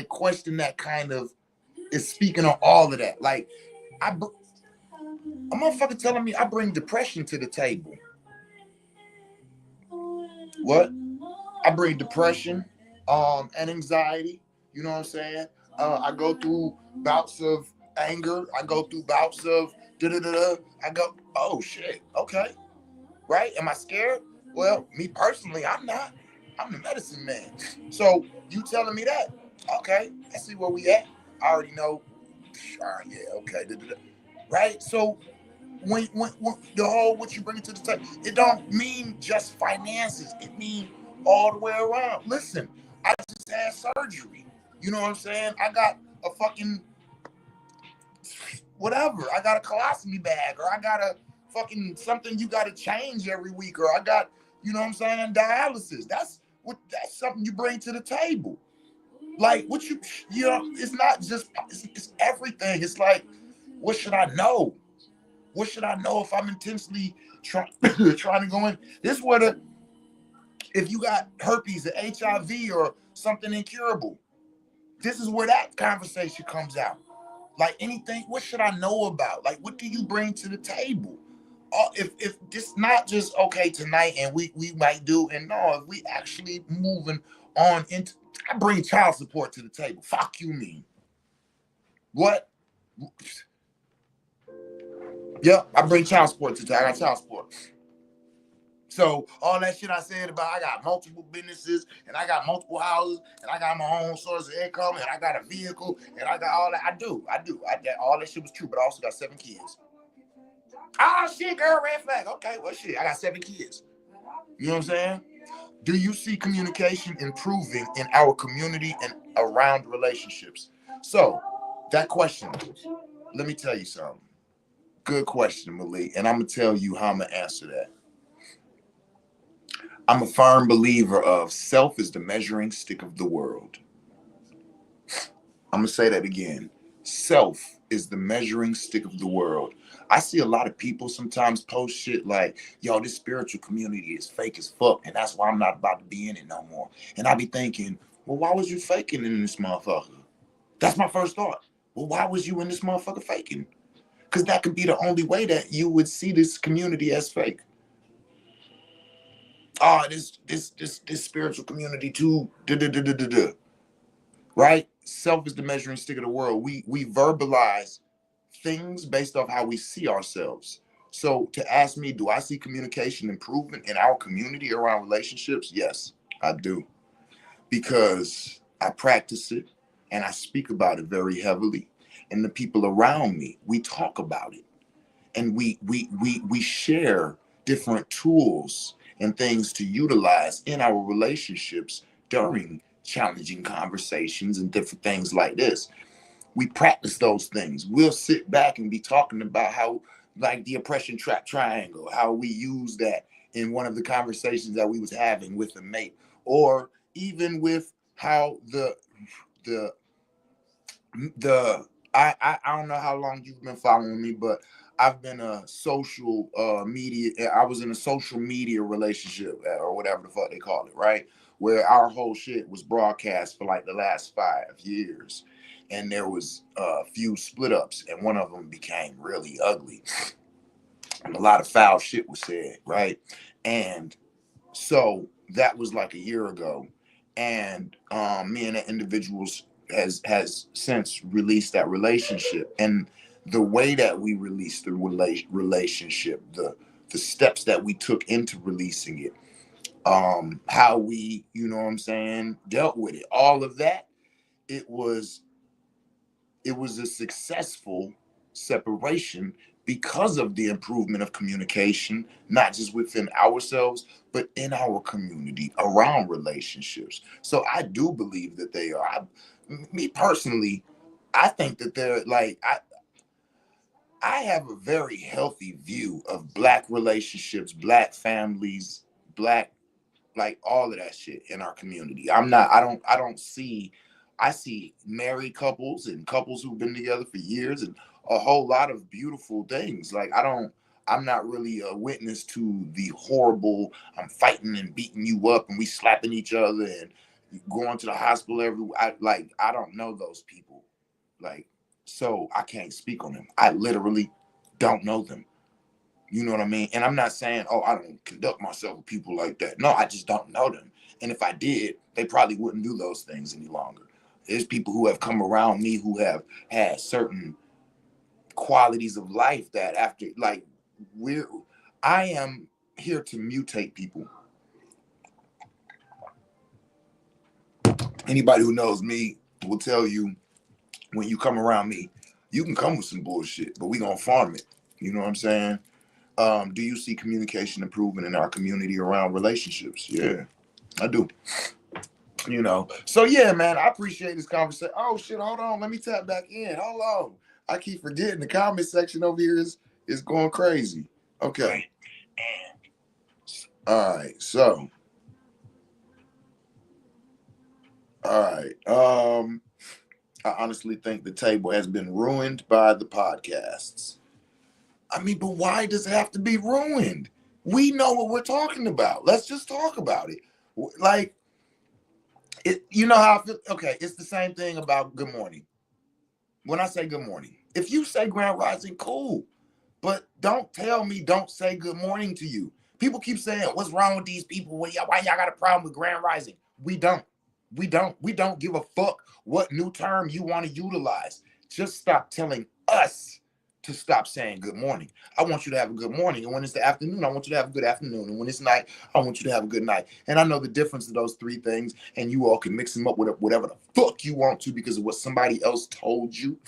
question that kind of is speaking on all of that. Like, a motherfucker telling me I bring depression to the table. What? I bring depression, and anxiety. You know what I'm saying? I go through bouts of anger. I go through bouts of da da da da. I go, oh shit, okay, right? Am I scared? Well, me personally, I'm not. I'm the medicine man. So you telling me that? Okay, I see where we at. I already know. Yeah, okay, da, da, da. Right? So when the whole what you bring to the table, it don't mean just finances. It mean all the way around. Listen, I just had surgery. You know what I'm saying? I got a fucking whatever. I got a colostomy bag, or I got a fucking something you got to change every week, or I got, you know what I'm saying, dialysis. That's something you bring to the table. Like what you know, it's not just it's everything. It's like, what should I know? What should I know if I'm intentionally trying to go in? This what if you got herpes or HIV or something incurable. This is where that conversation comes out. Like anything, what should I know about? Like, what do you bring to the table? If this not just okay tonight and we might do, and no, if we actually moving on into, I bring child support to the table. Fuck you mean? What? Yeah, I bring child support to the table. I got child support. So all that shit I said about I got multiple businesses and I got multiple houses and I got my own source of income and I got a vehicle and I got all that. I do. All that shit was true, but I also got 7 kids. Oh shit, girl, red flag. Okay, well shit, I got 7 kids. You know what I'm saying? Do you see communication improving in our community and around relationships? So that question, let me tell you something. Good question, Malik, and I'm gonna tell you how I'm gonna answer that. I'm a firm believer of self is the measuring stick of the world. I'm going to say that again. Self is the measuring stick of the world. I see a lot of people sometimes post shit like, yo, this spiritual community is fake as fuck, and that's why I'm not about to be in it no more. And I be thinking, well, why was you faking in this motherfucker? That's my first thought. Well, why was you in this motherfucker faking? Because that could be the only way that you would see this community as fake. Oh, this spiritual community too, right? Self is the measuring stick of the world. We verbalize things based off how we see ourselves. So to ask me, do I see communication improvement in our community around relationships? Yes, I do. Because I practice it and I speak about it very heavily. And the people around me, we talk about it. And we share different tools and things to utilize in our relationships during challenging conversations and different things like this. We practice those things. We'll sit back and be talking about how, like the oppression trap triangle, how we use that in one of the conversations that we was having with a mate, or even with how the I don't know how long you've been following me, but I've been a social media. I was in a social media relationship or whatever the fuck they call it, right? Where our whole shit was broadcast for like the last 5 years, and there was a few split ups, and one of them became really ugly, and a lot of foul shit was said, right? And so that was like a year ago, and me and that individuals has since released that relationship. And the way that we released the relationship, the steps that we took into releasing it, how we, you know what I'm saying, dealt with it, all of that, it was a successful separation because of the improvement of communication, not just within ourselves, but in our community around relationships. So I do believe that they are. Me personally, I think that they're like, I have a very healthy view of Black relationships, Black families, Black, like all of that shit in our community. I don't see, I see married couples and couples who've been together for years and a whole lot of beautiful things. Like I'm not really a witness to the horrible, I'm fighting and beating you up and we slapping each other and going to the hospital I don't know those people. Like, so I can't speak on them. I literally don't know them. You know what I mean? And I'm not saying, oh, I don't conduct myself with people like that. No, I just don't know them. And if I did, they probably wouldn't do those things any longer. There's people who have come around me who have had certain qualities of life that after, like, I am here to mutate people. Anybody who knows me will tell you, when you come around me, you can come with some bullshit, but we gonna farm it. You know what I'm saying? Do you see communication improvement in our community around relationships? Yeah, I do. You know, so yeah, man, I appreciate this conversation. Oh shit, hold on, let me tap back in. Hold on, I keep forgetting the comment section over here is going crazy. Okay, all right, so all right, I honestly think the table has been ruined by the podcasts. I mean, but why does it have to be ruined? We know what we're talking about. Let's just talk about it. Like, you know how I feel? Okay, it's the same thing about good morning. When I say good morning, if you say grand rising, cool. But don't tell me don't say good morning to you. People keep saying, what's wrong with these people? Why y'all got a problem with grand rising? We don't. We don't give a fuck what new term you want to utilize. Just stop telling us to stop saying good morning. I want you to have a good morning. And when it's the afternoon, I want you to have a good afternoon. And when it's night, I want you to have a good night. And I know the difference of those three things, and you all can mix them up with whatever the fuck you want to because of what somebody else told you.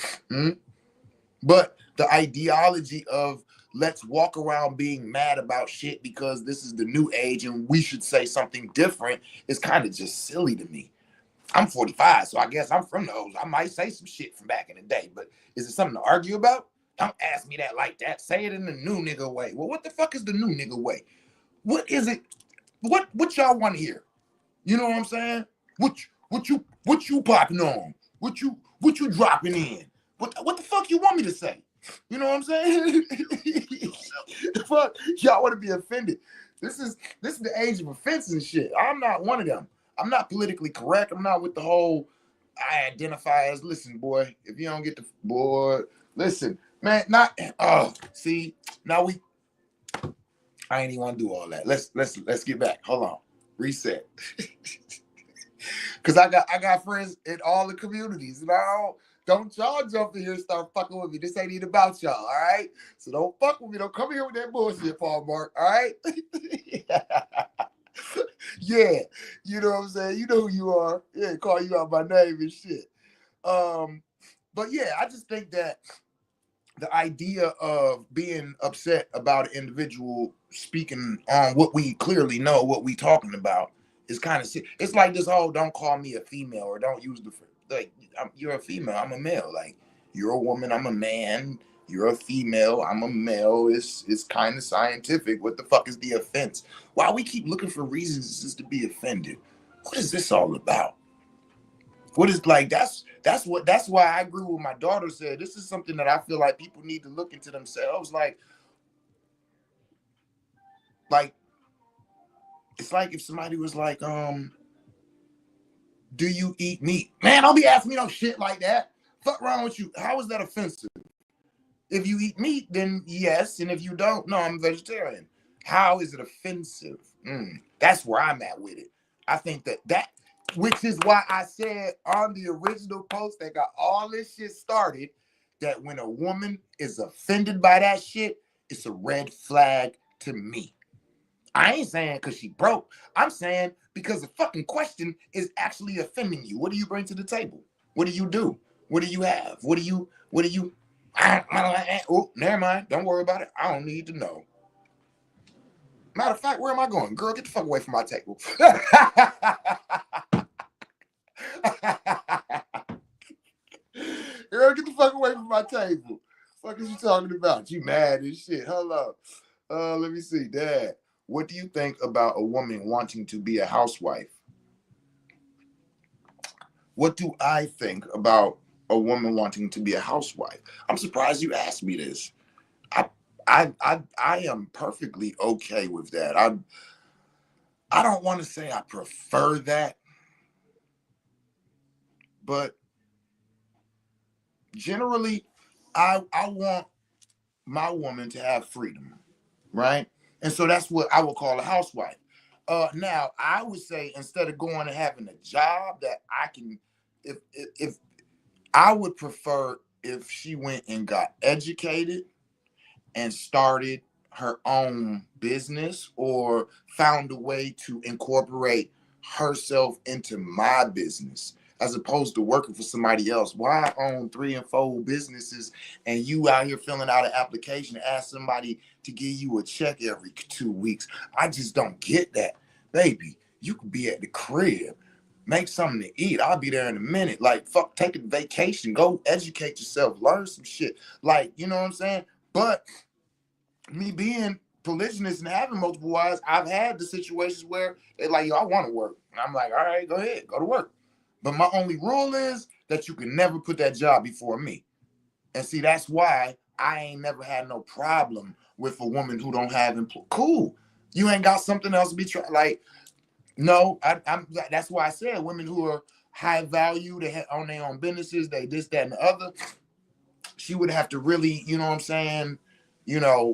But the ideology of let's walk around being mad about shit because this is the new age and we should say something different is kind of just silly to me. I'm 45, so I guess I'm from those. I might say some shit from back in the day, but is it something to argue about? Don't ask me that like that. Say it in the new nigga way. Well, what the fuck is the new nigga way? What is it? What y'all want to hear? You know what I'm saying? What you popping on? What you dropping in? What the fuck you want me to say? You know what I'm saying? The fuck y'all want to be offended? This is the age of offense and shit. I'm not one of them. I'm not politically correct. I'm not with the whole I identify as. Listen, boy, if you don't get the boy, listen, man. Not see now I ain't even want to do all that. Let's get back. Hold on, reset. Cause I got friends in all the communities, and don't y'all jump in here and start fucking with me. This ain't even about y'all, all right? So don't fuck with me. Don't come here with that bullshit, Paul Mark, all right? Yeah, you know what I'm saying? You know who you are. Yeah, call you out by name and shit. But yeah, I just think that the idea of being upset about an individual speaking on what we clearly know, what we talking about, is kind of sick. It's like this whole don't call me a female or don't use the like you're a female, I'm a male. Like you're a woman, I'm a man. You're a female, I'm a male. It's kind of scientific. What the fuck is the offense? Why we keep looking for reasons just to be offended? What is this all about? What is like that's why I agree with my daughter said. This is something that I feel like people need to look into themselves. Like it's like if somebody was like, do you eat meat? Man, don't be asking me no shit like that. Fuck wrong with you? How is that offensive? If you eat meat, then yes, and if you don't, no, I'm a vegetarian. How is it offensive? That's where I'm at with it. I think that which is why I said on the original post that got all this shit started, that when a woman is offended by that shit, it's a red flag to me. I ain't saying because she broke. I'm saying because the fucking question is actually offending you. What do you bring to the table? What do you do? What do you have? What do you oh, never mind. Don't worry about it. I don't need to know. Matter of fact, where am I going? Girl, get the fuck away from my table. Girl, get the fuck away from my table. Fuck is you talking about? You mad as shit. Hold up. Let me see. Dad, what do you think about a woman wanting to be a housewife? What do I think about a woman wanting to be a housewife? I'm surprised you asked me this. I am perfectly okay with that. I don't want to say I prefer that, but generally I want my woman to have freedom, right? And so that's what I would call a housewife. Now I would say instead of going and having a job that I can, if I would prefer if she went and got educated and started her own business or found a way to incorporate herself into my business as opposed to working for somebody else. Why own 3 and 4 businesses and you out here filling out an application to ask somebody to give you a check every 2 weeks? I just don't get that. Baby, you could be at the crib, make something to eat. I'll be there in a minute. Like, fuck, take a vacation, go educate yourself, learn some shit. Like, you know what I'm saying? But me being polygynous and having multiple wives, I've had the situations where they're like, yo, I want to work. And I'm like, all right, go ahead, go to work. But my only rule is that you can never put that job before me. And see, that's why I ain't never had no problem with a woman who don't have cool. You ain't got something else to be trying. Like, no, I'm. That's why I said women who are high value, they own their own businesses, they this, that, and the other. She would have to really, you know what I'm saying,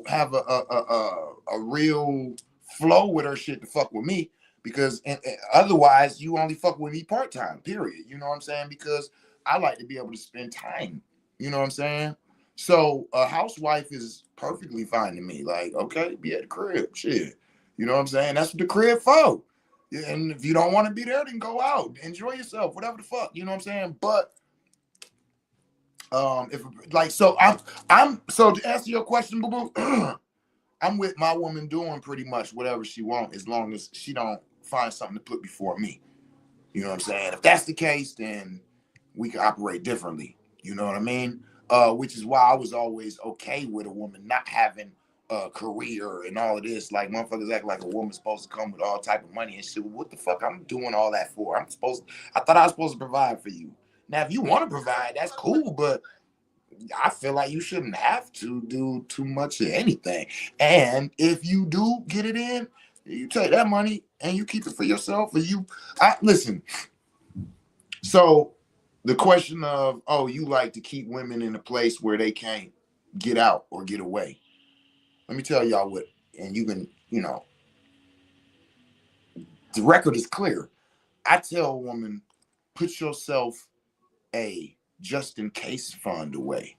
have a real flow with her shit to fuck with me because and otherwise you only fuck with me part-time, period. You know what I'm saying? Because I like to be able to spend time. You know what I'm saying? So a housewife is perfectly fine to me. Like, okay, be at the crib, shit. You know what I'm saying? That's what the crib for. Yeah, and if you don't want to be there, then go out, enjoy yourself, whatever the fuck. You know what I'm saying? But if like, so I'm so to answer your question, boo boo. I'm with my woman doing pretty much whatever she wants as long as she don't find something to put before me. You know what I'm saying? If that's the case, then we can operate differently. You know what I mean? Which is why I was always okay with a woman not having a career and all of this. Like motherfuckers act like a woman's supposed to come with all type of money and shit. What the fuck? I'm doing all that for? I thought I was supposed to provide for you. Now, if you want to provide, that's cool, but I feel like you shouldn't have to do too much of anything. And if you do get it in, you take that money and you keep it for yourself. Or I listen. So the question of, oh, you like to keep women in a place where they can't get out or get away. Let me tell y'all what, and you can, the record is clear. I tell a woman, put yourself a just in case fund away.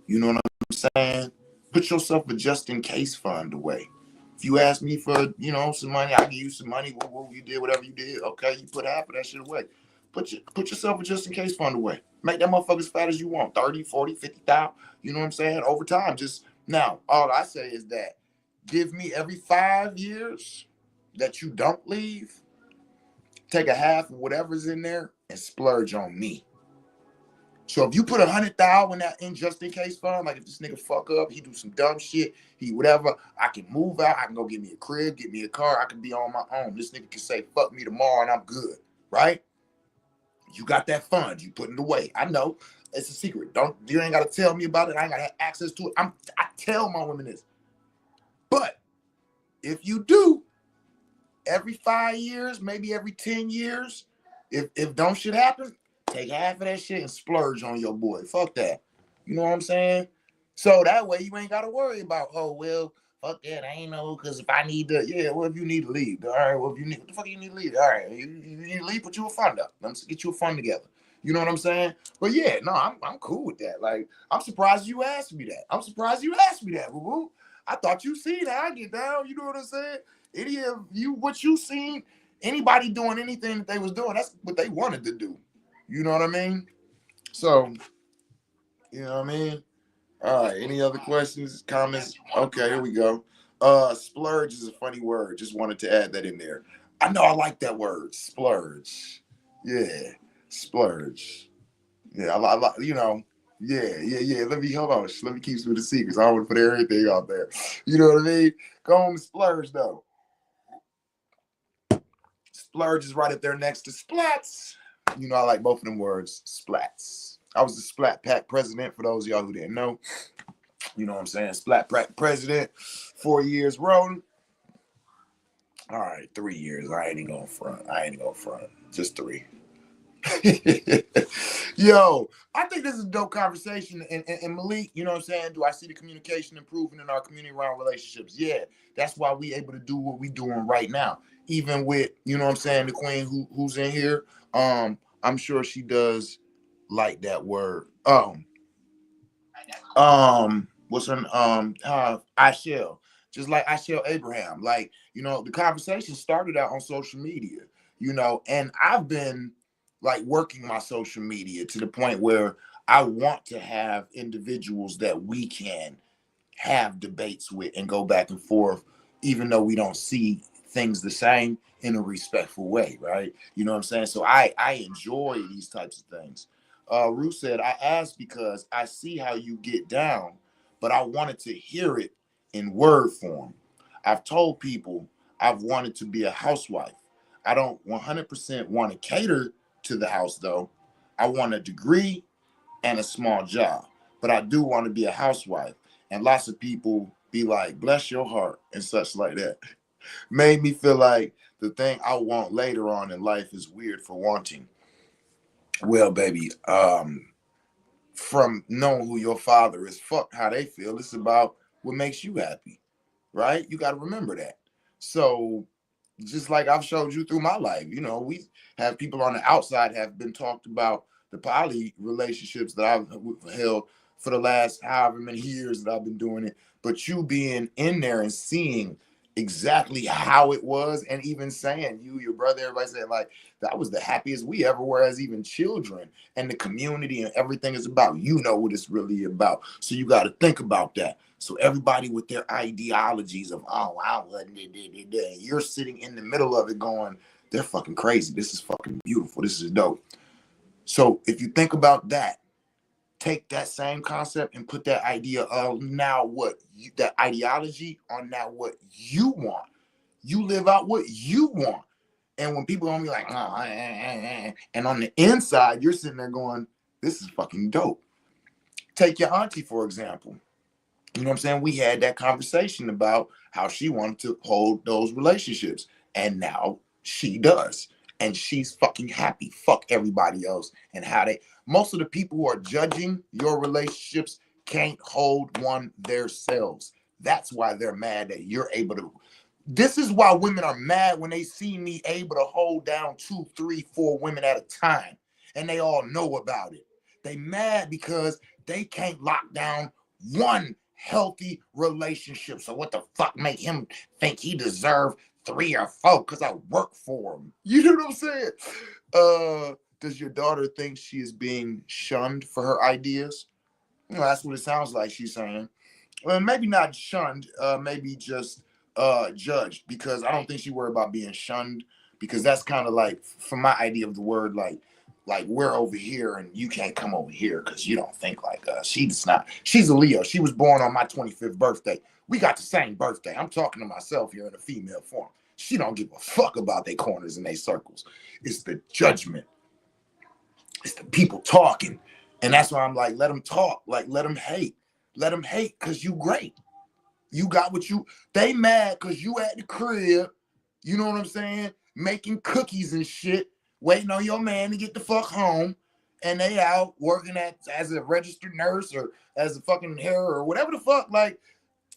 You know what I'm saying? Put yourself a just in case fund away. If you ask me for, some money, I give you some money. Woo, you did whatever you did. Okay, you put half of that shit away. Put yourself a just in case fund away. Make that motherfucker as fat as you want. 30, 40, 50,000. You know what I'm saying? Over time. Just now, all I say is that give me every 5 years that you don't leave, take a half of whatever's in there and splurge on me. So if you put 100,000 in that in just in case fund, like if this nigga fuck up, he do some dumb shit, he whatever, I can move out, I can go get me a crib, get me a car, I can be on my own. This nigga can say fuck me tomorrow and I'm good, right? You got that fund, you put it away. I know it's a secret. You ain't gotta tell me about it. I ain't gotta have access to it. I tell my women this. But if you do, every 5 years, maybe every 10 years, if don't shit happen, take half of that shit and splurge on your boy. Fuck that. You know what I'm saying? So that way you ain't gotta worry about, oh well, fuck that. I ain't know because if I need to, yeah, well if you need to leave. All right, well if you need what the fuck you need to leave? All right, you need to leave, put you a fund up. Let's get you a fund together. You know what I'm saying? But yeah, no, I'm cool with that. Like, I'm surprised you asked me that. I'm surprised you asked me that, boo-boo. I thought you seen that. I get down, you know what I'm saying? Any of you, what you seen, anybody doing anything that they was doing, that's what they wanted to do. You know what I mean? So, you know what I mean? All right. Any other questions, comments? Okay, here we go. Splurge is a funny word. Just wanted to add that in there. I know I like that word, splurge. Yeah, splurge. Yeah, I like, yeah. Let me hold on. Let me keep some of the secrets. I don't want to put everything out there. You know what I mean? Go on and splurge though. Splurge is right up there next to splats. You know, I like both of them words, splats. I was the Splat Pack president for those of y'all who didn't know. You know what I'm saying? Splat Pack president, 4 years rolling. All right, 3 years. I ain't even going front. Just three. Yo, I think this is a dope conversation. And Malik, you know what I'm saying? Do I see the communication improving in our community around relationships? Yeah, that's why we able to do what we doing right now. Even with, you know what I'm saying, the queen who's in here. I'm sure she does like that word. What's her I shall. Just like I shall Abraham. Like, the conversation started out on social media, and I've been like working my social media to the point where I want to have individuals that we can have debates with and go back and forth, even though we don't see things the same in a respectful way, right? You know what I'm saying? So I enjoy these types of things. Ruth said, I asked because I see how you get down, but I wanted to hear it in word form. I've told people I've wanted to be a housewife. I don't 100% want to cater to the house though. I want a degree and a small job, but I do want to be a housewife. And lots of people be like, bless your heart and such like that. Made me feel like the thing I want later on in life is weird for wanting. Well, baby, from knowing who your father is, fuck how they feel. It's about what makes you happy, right? You got to remember that. So just like I've showed you through my life, we have people on the outside have been talked about the poly relationships that I've held. for the last however many years that I've been doing it, but you being in there and seeing exactly how it was, and even saying, you, your brother, everybody said, like, that was the happiest we ever were as even children, and the community and everything is about, you know what it's really about. So you got to think about that. So everybody with their ideologies of, oh, I wasn't, you're sitting in the middle of it going, they're fucking crazy. This is fucking beautiful. This is dope. So if you think about that, take that same concept and put that idea of now what you, that ideology on now what you want. You live out what you want. And when people are gonna be like, oh, and on the inside, you're sitting there going, this is fucking dope. Take your auntie, for example. You know what I'm saying? We had that conversation about how she wanted to hold those relationships. And now she does. And she's fucking happy. Fuck everybody else. And how they, most of the people who are judging your relationships can't hold one themselves. That's why they're mad that you're able to. This is why women are mad when they see me able to hold down 2, 3, 4 women at a time. And they all know about it. They mad because they can't lock down one healthy relationship. So what the fuck make him think he deserve 3 or 4 because I work for him? You know what I'm saying? Does your daughter think she is being shunned for her ideas? Well, that's what it sounds like she's saying. Well, maybe not shunned, maybe just judged, because I don't think she worried about being shunned, because that's kind of like, from my idea of the word, like we're over here and you can't come over here because you don't think like us. She's not. She's a Leo. She was born on my 25th birthday. We got the same birthday. I'm talking to myself here in a female form. She don't give a fuck about their corners and their circles. It's the judgment. It's the people talking. And that's why I'm like, let them talk. Like, let them hate. Let them hate because you great. You got what you, they mad because you at the crib, you know what I'm saying, making cookies and shit, waiting on your man to get the fuck home, and they out working as a registered nurse or as a fucking hair or whatever the fuck. Like,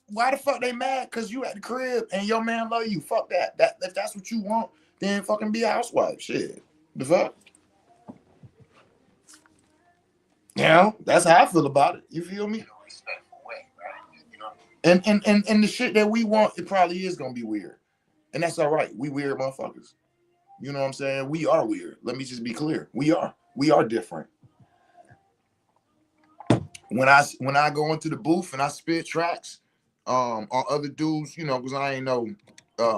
why the fuck they mad? Because you at the crib and your man love you. Fuck that. If that's what you want, then fucking be a housewife. Shit. The fuck? You know, that's how I feel about it. You feel me? And the shit that we want, it probably is gonna be weird. And that's all right. We weird motherfuckers. You know what I'm saying? We are weird. Let me just be clear. We are. We are different. When I go into the booth and I spit tracks, on other dudes, you know, because I ain't no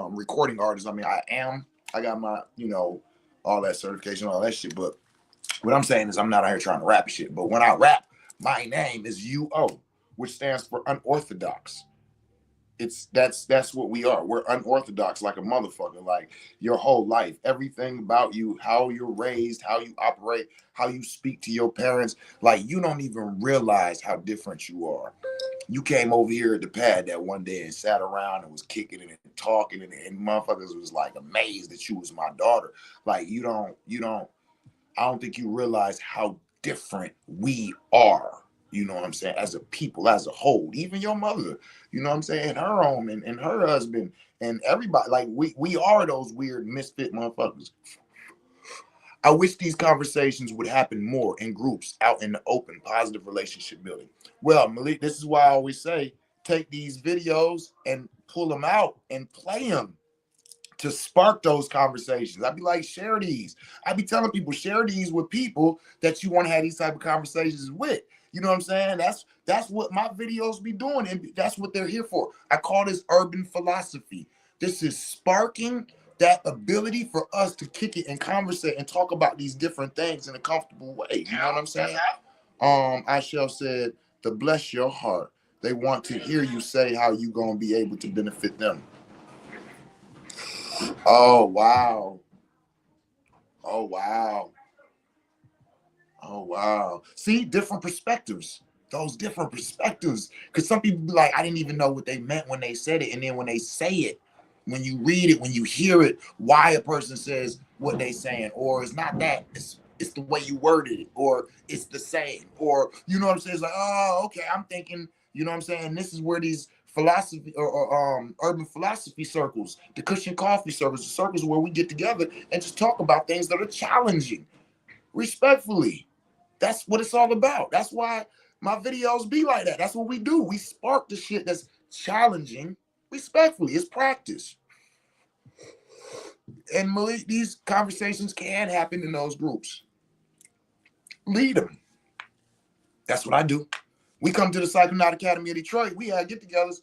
recording artist. I mean, I got my, you know, all that certification, all that shit. But what I'm saying is I'm not out here trying to rap shit. But when I rap, my name is UO, which stands for unorthodox. That's what we are. We're unorthodox like a motherfucker. Like your whole life, everything about you, how you're raised, how you operate, how you speak to your parents, like you don't even realize how different you are. You came over here at the pad that one day and sat around and was kicking it and talking, and motherfuckers was like amazed that you was my daughter. Like you don't I don't think you realize how different we are. You know what I'm saying? As a people, as a whole, even your mother, you know what I'm saying? Her home and her husband and everybody, like we are those weird misfit motherfuckers. I wish these conversations would happen more in groups, out in the open, positive relationship building. Well, Malik, this is why I always say, take these videos and pull them out and play them to spark those conversations. I'd be like, share these. I'd be telling people, share these with people that you want to have these type of conversations with. You know what I'm saying? That's what my videos be doing, and that's what they're here for. I call this urban philosophy. This is sparking that ability for us to kick it and conversate and talk about these different things in a comfortable way. You know what I'm saying? I shall said, to bless your heart. They want to hear you say how you gonna be able to benefit them. Oh wow. Oh wow. Oh wow. See, different perspectives. Those different perspectives. Because some people be like, I didn't even know what they meant when they said it. And then when they say it, when you read it, when you hear it, why a person says what they saying, or it's not that, it's the way you worded it, or it's the same, or you know what I'm saying? It's like, oh, okay, I'm thinking, you know what I'm saying? This is where these philosophy or urban philosophy circles, the cushion coffee circles, the circles where we get together and just talk about things that are challenging respectfully. That's what it's all about. That's why My videos be like that. That's what we do. We spark the shit that's challenging respectfully. It's practice. And Malik, these conversations can happen in those groups. Lead them. That's what I do. We come to the Psychonaut Academy of Detroit. We had get-togethers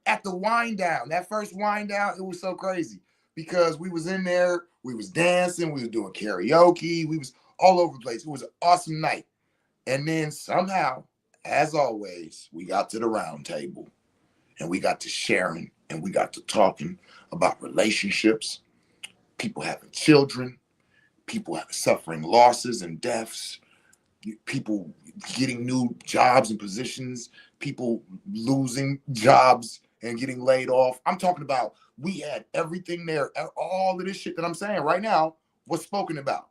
at the wind down. That first wind down, it was so crazy because we was in there, we was dancing, we was doing karaoke, we was all over the place. It was an awesome night. And then somehow, as always, we got to the round table and we got to sharing and we got to talking about relationships, people having children, people suffering losses and deaths, people getting new jobs and positions, people losing jobs and getting laid off. I'm talking about we had everything there. All of this shit that I'm saying right now was spoken about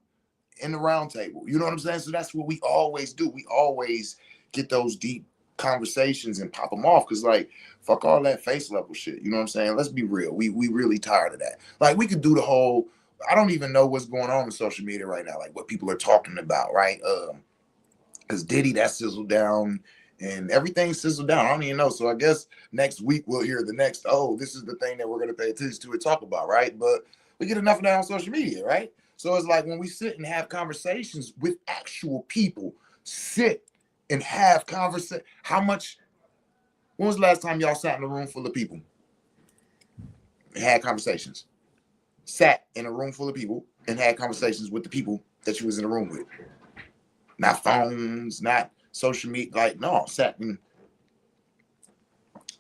in the round table. You know what I'm saying? So that's what we always do. We always get those deep conversations and pop them off because, like, fuck all that face level shit. You know what I'm saying? Let's be real. We really tired of that. Like, we could do the whole, I don't even know what's going on with social media right now, like what people are talking about, right? Because Diddy, that sizzled down and everything sizzled down. I don't even know. So I guess next week we'll hear the next, oh, this is the thing that we're going to pay attention to and talk about, right? But we get enough of that on social media, right? So it's like when we sit and have conversations with actual people, sit and have conversation. When was the last time y'all sat in a room full of people and had conversations? Sat in a room full of people and had conversations with the people that you was in the room with. Not phones, not social media. Like, no, sat in.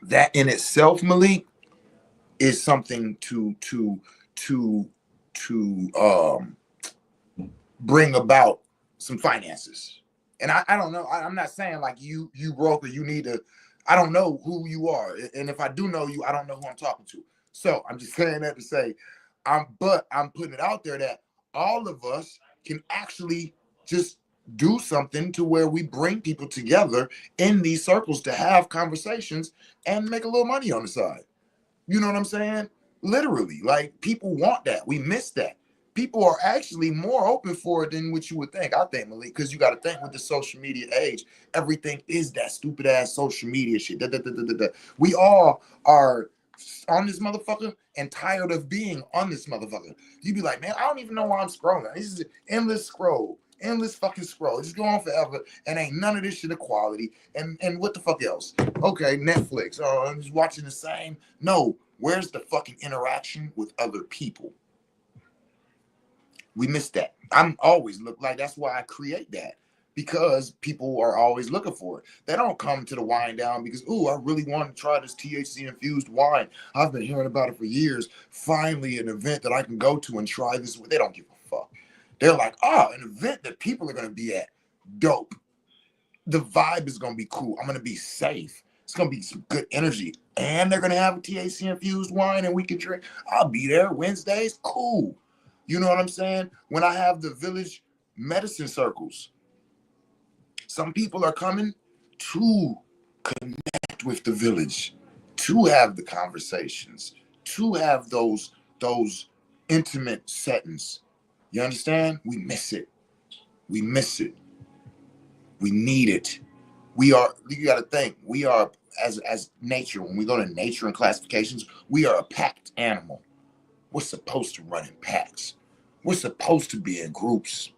That in itself, Malik, is something to bring about some finances. And I don't know. I'm not saying like you broke or you need to. I don't know who you are, and if I do know you, I don't know who I'm talking to. So I'm just saying that to say, I'm putting it out there that all of us can actually just do something to where we bring people together in these circles to have conversations and make a little money on the side. You know what I'm saying? Literally, like people want that. We miss that. People are actually more open for it than what you would think. I think, Malik, because you got to think with the social media age, everything is that stupid ass social media shit. We all are on this motherfucker and tired of being on this motherfucker. You be like, man, I don't even know why I'm scrolling. This is an endless scroll. Endless fucking scroll. Just go on forever and ain't none of this shit of quality. And what the fuck else? Okay, Netflix. Oh, I'm just watching the same. No, where's the fucking interaction with other people? We miss that. I'm always look like that's why I create that. Because people are always looking for it. They don't come to the wine down because, ooh, I really want to try this THC infused wine. I've been hearing about it for years. Finally, an event that I can go to and try this. They don't give a fuck. They're like, oh, an event that people are going to be at. Dope. The vibe is going to be cool. I'm going to be safe. It's going to be some good energy. And they're going to have a THC infused wine and we can drink. I'll be there Wednesdays. Cool. You know what I'm saying? When I have the village medicine circles, some people are coming to connect with the village, to have the conversations, to have those intimate settings. You understand? We miss it. We miss it. We need it. You got to think, we are, as nature, when we go to nature and classifications, we are a packed animal. We're supposed to run in packs. We're supposed to be in groups.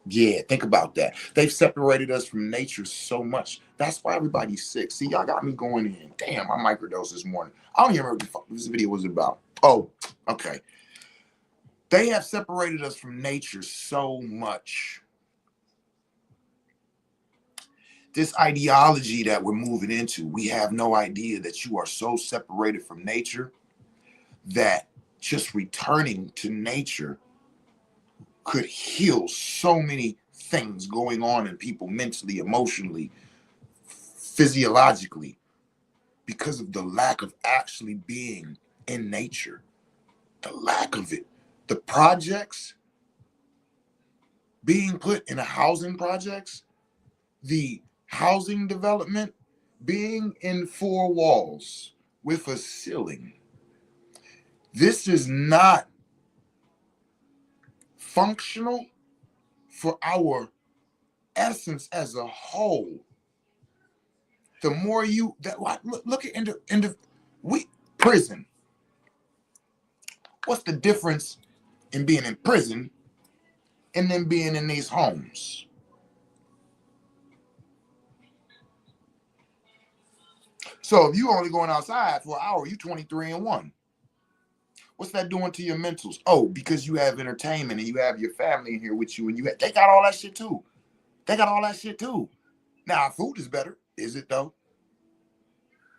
Yeah, think about that. They've separated us from nature so much. That's why everybody's sick. See, y'all got me going in. Damn, I microdosed this morning. I don't even remember what the fuck this video was about. Oh, okay. They have separated us from nature so much. This ideology that we're moving into, we have no idea that you are so separated from nature that just returning to nature could heal so many things going on in people mentally, emotionally, physiologically, because of the lack of actually being in nature. The lack of it. The projects, being put in a housing projects, the housing development, being in four walls with a ceiling. This is not functional for our essence as a whole, the more you look at prison. What's the difference in being in prison and then being in these homes? So if you only going outside for an hour, you 23 and 1. What's that doing to your mentals? Oh, because you have entertainment and you have your family in here with you, and they got all that shit too. They got all that shit too. Now, food is better. Is it though?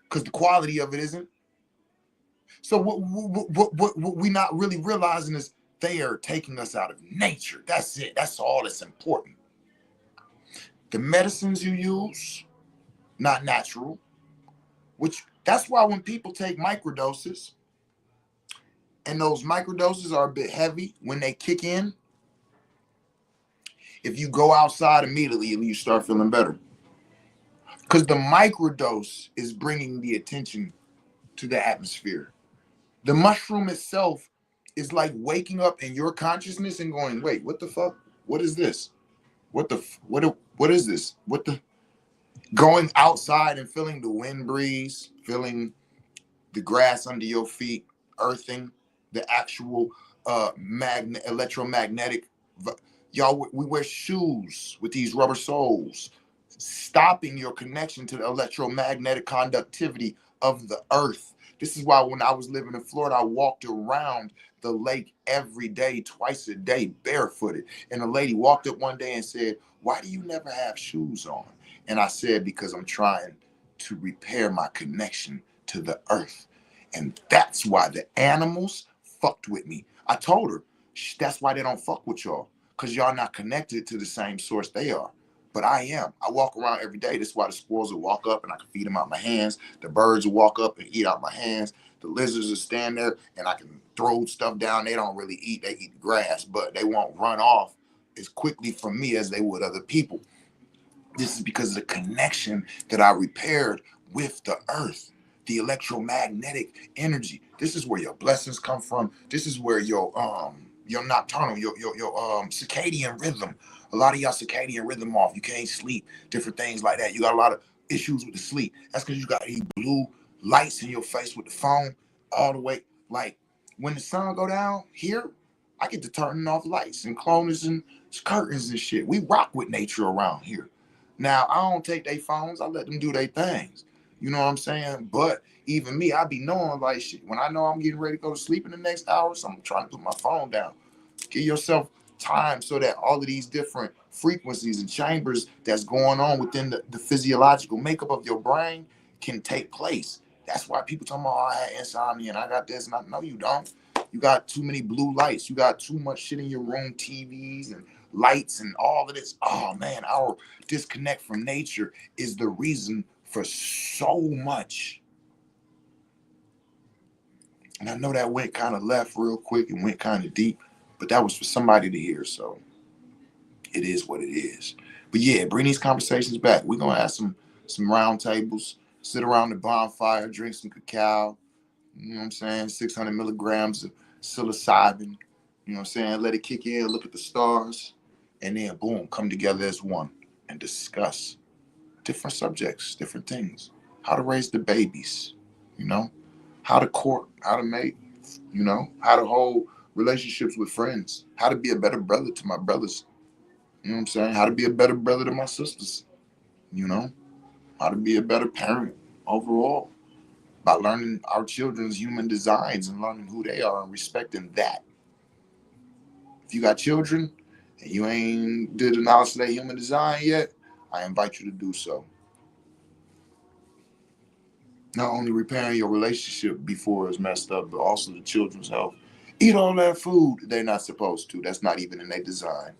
Because the quality of it isn't. So what we not really realizing is they are taking us out of nature. That's it. That's all that's important. The medicines you use, not natural. Which that's why when people take microdoses, and those microdoses are a bit heavy when they kick in, if you go outside immediately, you start feeling better. Because the microdose is bringing the attention to the atmosphere. The mushroom itself is like waking up in your consciousness and going, wait, what the fuck? What is this? What is this? Going outside and feeling the wind breeze, feeling the grass under your feet, earthing, the actual electromagnetic. Y'all, we wear shoes with these rubber soles, stopping your connection to the electromagnetic conductivity of the earth. This is why when I was living in Florida, I walked around the lake every day, twice a day, barefooted. And a lady walked up one day and said, "Why do you never have shoes on?" And I said, "Because I'm trying to repair my connection to the earth." And that's why the animals fucked with me. I told her, that's why they don't fuck with y'all, because y'all not connected to the same source they are. But I am. I walk around every day. That's why the squirrels will walk up and I can feed them out my hands. The birds will walk up and eat out my hands. The lizards will stand there and I can throw stuff down. They don't really eat. They eat grass, but they won't run off as quickly from me as they would other people. This is because of the connection that I repaired with the earth, the electromagnetic energy. This is where your blessings come from. This is where your nocturnal, your circadian rhythm. A lot of y'all circadian rhythm off. You can't sleep, different things like that. You got a lot of issues with the sleep. That's because you got these blue lights in your face with the phone all the way. Like when the sun go down here, I get to turning off lights and closing and curtains and shit. We rock with nature around here. Now, I don't take their phones. I let them do their things. You know what I'm saying? But even me, I be knowing like shit. When I know I'm getting ready to go to sleep in the next hour, so I'm trying to put my phone down. Give yourself time so that all of these different frequencies and chambers that's going on within the physiological makeup of your brain can take place. That's why people talking about, oh, I had insomnia and I got this and I know you don't. You got too many blue lights. You got too much shit in your room, TVs and lights and all of this. Oh man, our disconnect from nature is the reason for so much. And I know that went kind of left real quick and went kind of deep, but that was for somebody to hear. So it is what it is. But yeah, bring these conversations back. We're gonna have some round tables, sit around the bonfire, drink some cacao. You know what I'm saying? 600 milligrams of psilocybin. You know what I'm saying? Let it kick in, look at the stars, and then boom, come together as one and discuss different subjects, different things. How to raise the babies, you know? How to court, how to mate, you know? How to hold relationships with friends. How to be a better brother to my brothers. You know what I'm saying? How to be a better brother to my sisters, you know? How to be a better parent overall by learning our children's human designs and learning who they are and respecting that. If you got children and you ain't did analysis of their human design yet, I invite you to do so. Not only repairing your relationship before it's messed up, but also the children's health. Eat all that food they're not supposed to. That's not even in their design.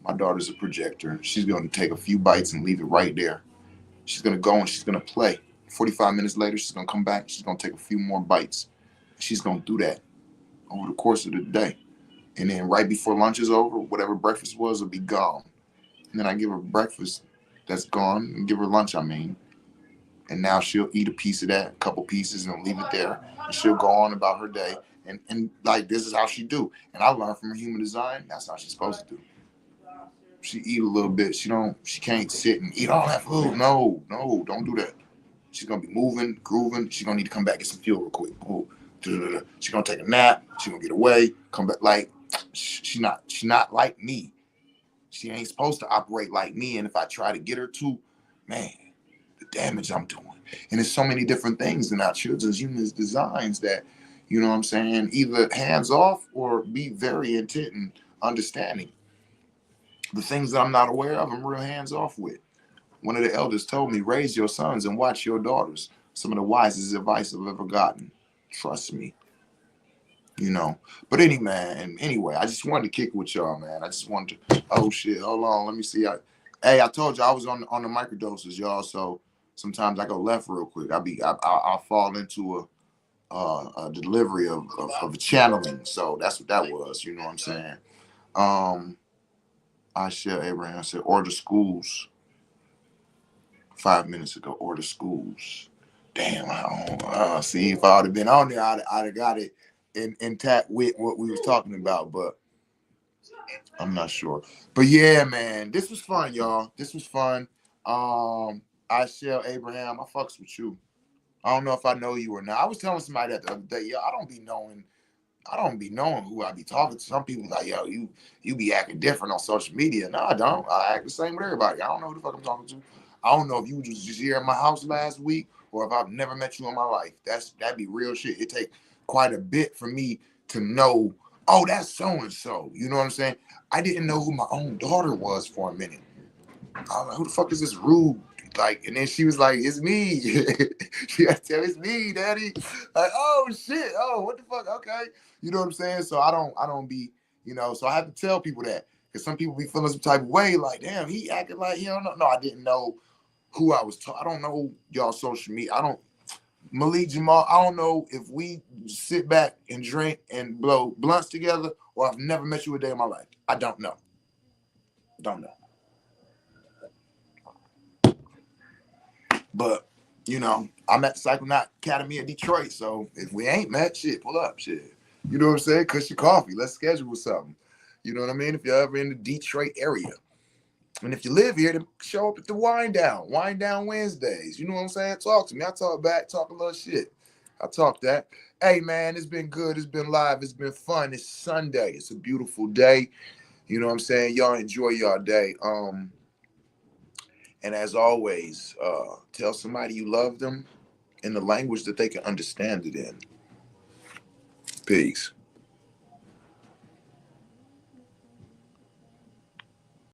My daughter's a projector. She's going to take a few bites and leave it right there. She's going to go and she's going to play. 45 minutes later, she's going to come back. She's going to take a few more bites. She's going to do that over the course of the day. And then right before lunch is over, whatever breakfast was will be gone. And then I give her breakfast that's gone and give her lunch, I mean. And now she'll eat a piece of that, a couple pieces, and leave it there. And she'll go on about her day. And like, this is how she do. And I learned from her human design, that's how she's supposed to do. She eat a little bit. She can't sit and eat all that food. No, don't do that. She's gonna be moving, grooving. She's gonna need to come back get some fuel real quick. Oh, she's gonna take a nap. She's gonna get away, come back. Like she's not like me. She ain't supposed to operate like me. And if I try to get her to, man, the damage I'm doing. And there's so many different things in our children's humans designs that, you know what I'm saying, either hands off or be very intent and understanding. The things that I'm not aware of, I'm real hands off with. One of the elders told me, raise your sons and watch your daughters. Some of the wisest advice I've ever gotten. Trust me. You know. But anyway, I just wanted to kick with y'all, man. I just wanted to, oh shit, hold on. Let me see. I told you I was on the microdoses, y'all. So sometimes I go left real quick. I'll fall into a delivery of a channeling. So that's what that was. You know what I'm saying? I share Abraham said, order schools. 5 minutes ago, order schools. Damn, I don't see if I would have been on there, I'd have got it intact with what we was talking about, but I'm not sure. But yeah, man, this was fun, y'all. This was fun. I share Abraham, I fucks with you. I don't know if I know you or not. I was telling somebody that the other day, I don't be knowing who I be talking to. Some people like, yo, you be acting different on social media. No, I don't. I act the same with everybody. I don't know who the fuck I'm talking to. I don't know if you was just here at my house last week or if I've never met you in my life. That'd be real shit. It take quite a bit for me to know, oh, that's so-and-so. You know what I'm saying? I didn't know who my own daughter was for a minute. I was like, who the fuck is this rude? Like, and then she was like, it's me. She had to tell it's me, daddy. Like, oh shit. Oh, what the fuck? Okay. You know what I'm saying? So I don't be, so I have to tell people that. Because some people be feeling some type of way, like, damn, he acted like he don't know. No, I didn't know who I was talking. I don't know y'all social media. Malik Jamal, I don't know if we sit back and drink and blow blunts together or I've never met you a day in my life. I don't know. Don't know. But, I'm at the Psychonaut Academy in Detroit. So if we ain't met, shit, pull up, shit. You know what I'm saying? Cuss your coffee. Let's schedule something. You know what I mean? If you're ever in the Detroit area. And if you live here, then show up at the Wind Down Wednesdays. You know what I'm saying? Talk to me. I talk back, talk a little shit. I talk that. Hey, man, it's been good. It's been live. It's been fun. It's Sunday. It's a beautiful day. You know what I'm saying? Y'all enjoy y'all day. And as always, tell somebody you love them in the language that they can understand it in. Peace.